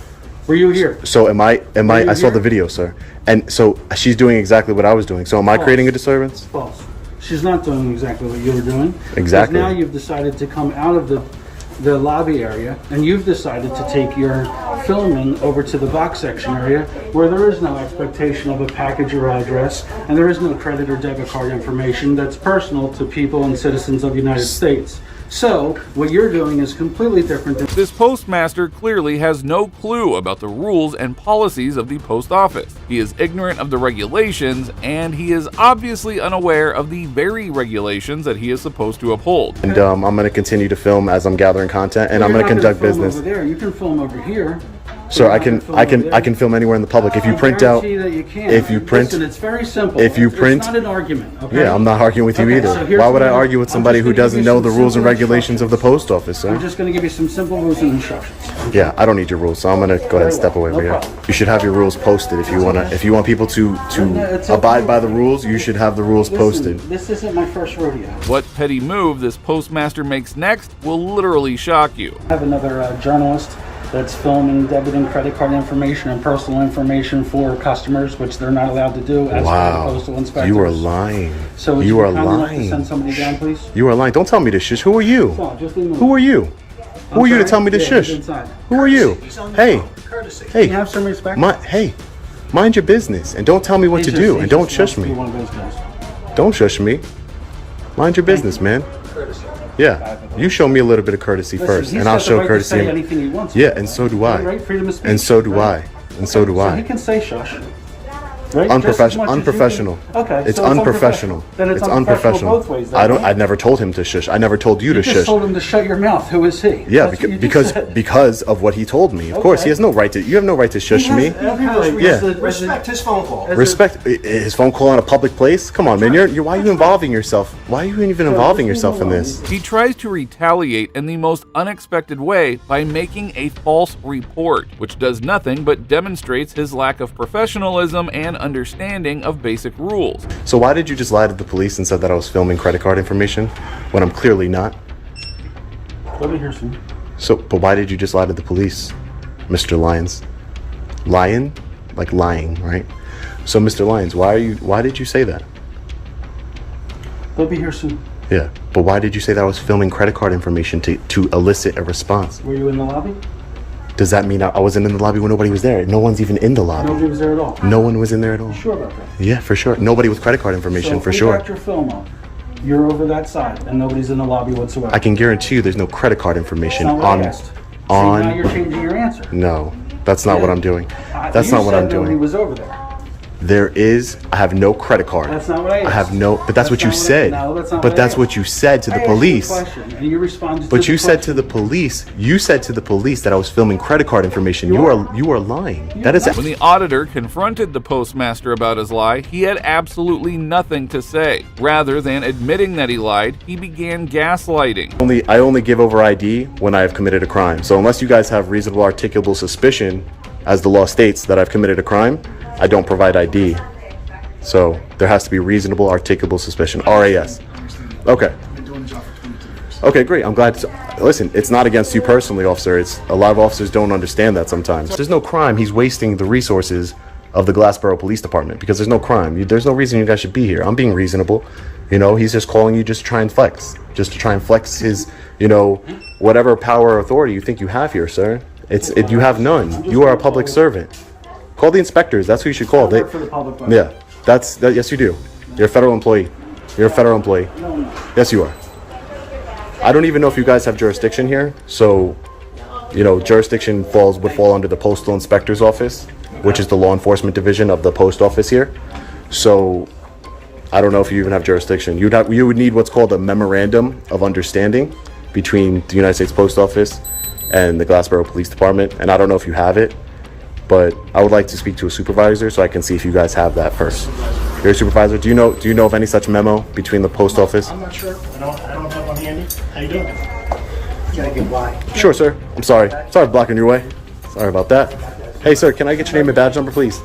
C: Were you here?
H: So I saw the video, sir. And so she's doing exactly what I was doing. So am I creating a disturbance?
C: False. She's not doing exactly what you were doing.
H: Exactly.
C: Because now you've decided to come out of the lobby area, and you've decided to take your filming over to the box section area where there is no expectation of a package or address, and there is no credit or debit card information that's personal to people and citizens of the United States. So, what you're doing is completely different than...
J: This postmaster clearly has no clue about the rules and policies of the post office. He is ignorant of the regulations, and he is obviously unaware of the very regulations that he is supposed to uphold.
H: And I'm going to continue to film as I'm gathering content, and I'm going to conduct business.
C: Over there. You can film over here.
H: Sir, I can film anywhere in the public. If you print out,
C: Listen, it's very simple.
H: If you print,
C: it's not an argument. Okay?
H: Yeah, I'm not arguing with you either.
C: So
H: why would I argue with somebody who doesn't know the rules and regulations of the post office, sir?
C: I'm just going to give you some simple rules and instructions.
H: Yeah, I don't need your rules, so I'm going to go ahead and step away over here. You should have your rules posted if you want people to abide by the rules. You should have the rules posted.
C: This isn't my first rodeo.
J: What petty move this postmaster makes next will literally shock you.
C: I have another journalist that's filming debit and credit card information and personal information for customers, which they're not allowed to do as per the postal inspectors.
H: You are lying.
C: So
H: you are
C: lying. Send somebody down, please.
H: You are lying. Don't tell me to shush. Who are you? Who are you? Who are you to tell me to shush? Who are you? Hey, hey,
C: have some respect.
H: Hey, mind your business and don't tell me what to do and don't shush me. Don't shush me. Mind your business, man. Yeah, you show me a little bit of courtesy first, and I'll show courtesy. Yeah, and so do I. And so do I. And so do I.
C: So he can say shush.
H: Right? Unprofessional.
C: Okay.
H: It's unprofessional.
C: Then it's
H: unprofessional.
C: both ways.
H: I never told him to shush. I never told you to
C: You
H: shush.
C: just told him to shut your mouth. Who is he?
H: Yeah, because of what he told me. Of course, he has no right to. You have no right to shush me.
O: Yeah. Respect his phone call.
H: Respect his phone call in a public place. Come on, man. Why are you involving yourself? Why are you even involving yourself in this?
J: He tries to retaliate in the most unexpected way by making a false report, which does nothing but demonstrates his lack of professionalism and understanding of basic rules.
H: So why did you just lie to the police and said that I was filming credit card information when I'm clearly not?
C: Let me hear some.
H: So, but why did you just lie to the police, Mr. Lyons? Lion? Like lying, right? So, Mr. Lyons, why did you say that?
C: Let me hear some.
H: Yeah, but why did you say that I was filming credit card information to elicit a response?
C: Were you in the lobby?
H: Does that mean I wasn't in the lobby when nobody was there? No one's even in the lobby.
C: Nobody was there at all.
H: No one was in there at all.
C: You sure about that?
H: Yeah, for sure. Nobody with credit card information, for sure.
C: So if we got your film up, you're over that side, and nobody's in the lobby whatsoever.
H: I can guarantee you there's no credit card information
C: That's not what I asked. See, now you're changing your answer.
H: No, that's not what I'm doing. That's not what I'm doing.
C: Nobody was over there.
H: I have no credit card.
C: That's not what I asked.
H: I have no, but that's what you said.
C: No, that's not
H: but
C: what
H: that's
C: I
H: what you said to the police.
C: I asked you a question, and you responded
H: But
C: to
H: you
C: the
H: said to the police, that I was filming credit card information. You are lying. That is.
J: When the auditor confronted the postmaster about his lie, he had absolutely nothing to say. Rather than admitting that he lied, he began gaslighting.
H: I only give over ID when I have committed a crime. So unless you guys have reasonable articulable suspicion, as the law states, that I've committed a crime, I don't provide ID. So there has to be reasonable articulable suspicion. RAS. Okay. Okay, great. I'm glad. Listen, it's not against you personally, officer. It's a lot of officers don't understand that sometimes. There's no crime. He's wasting the resources of the Glassboro Police Department because there's no crime. There's no reason you guys should be here. I'm being reasonable. He's just calling you just to try and flex. Just to try and flex his, whatever power or authority you think you have here, sir. You have none. You are a public servant. Call the inspectors. That's who you should call.
C: I work for the public body.
H: Yeah, yes, you do. You're a federal employee. You're a federal employee. Yes, you are. I don't even know if you guys have jurisdiction here. So, jurisdiction would fall under the Postal Inspector's Office, which is the law enforcement division of the post office here. So, I don't know if you even have jurisdiction. You would need what's called a memorandum of understanding between the United States Post Office and the Glassboro Police Department, and I don't know if you have it, but I would like to speak to a supervisor so I can see if you guys have that first. You're a supervisor. Do you know of any such memo between the post office?
K: I'm not sure. I don't have one handy. How you doing? You gotta get by.
H: Sure, sir. I'm sorry. Sorry for blocking your way. Sorry about that. Hey, sir, can I get your name and badge number, please?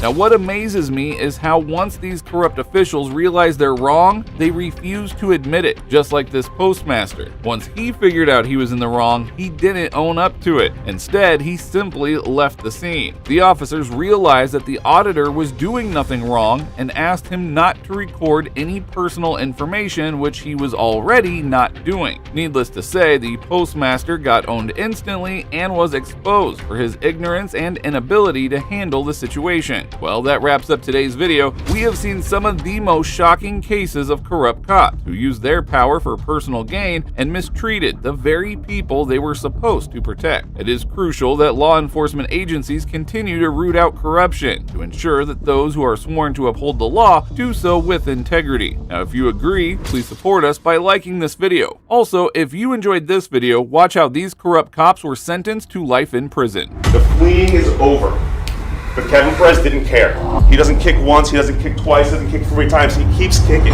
J: Now, what amazes me is how once these corrupt officials realize they're wrong, they refuse to admit it, just like this postmaster. Once he figured out he was in the wrong, he didn't own up to it. Instead, he simply left the scene. The officers realized that the auditor was doing nothing wrong and asked him not to record any personal information, which he was already not doing. Needless to say, the postmaster got owned instantly and was exposed for his ignorance and inability to handle the situation. Well, that wraps up today's video. We have seen some of the most shocking cases of corrupt cops who used their power for personal gain and mistreated the very people they were supposed to protect. It is crucial that law enforcement agencies continue to root out corruption to ensure that those who are sworn to uphold the law do so with integrity. Now, if you agree, please support us by liking this video. Also, if you enjoyed this video, watch how these corrupt cops were sentenced to life in prison.
L: The fleeing is over. But Kevin Perez didn't care. He doesn't kick once, he doesn't kick twice, he doesn't kick 3 times, he keeps kicking.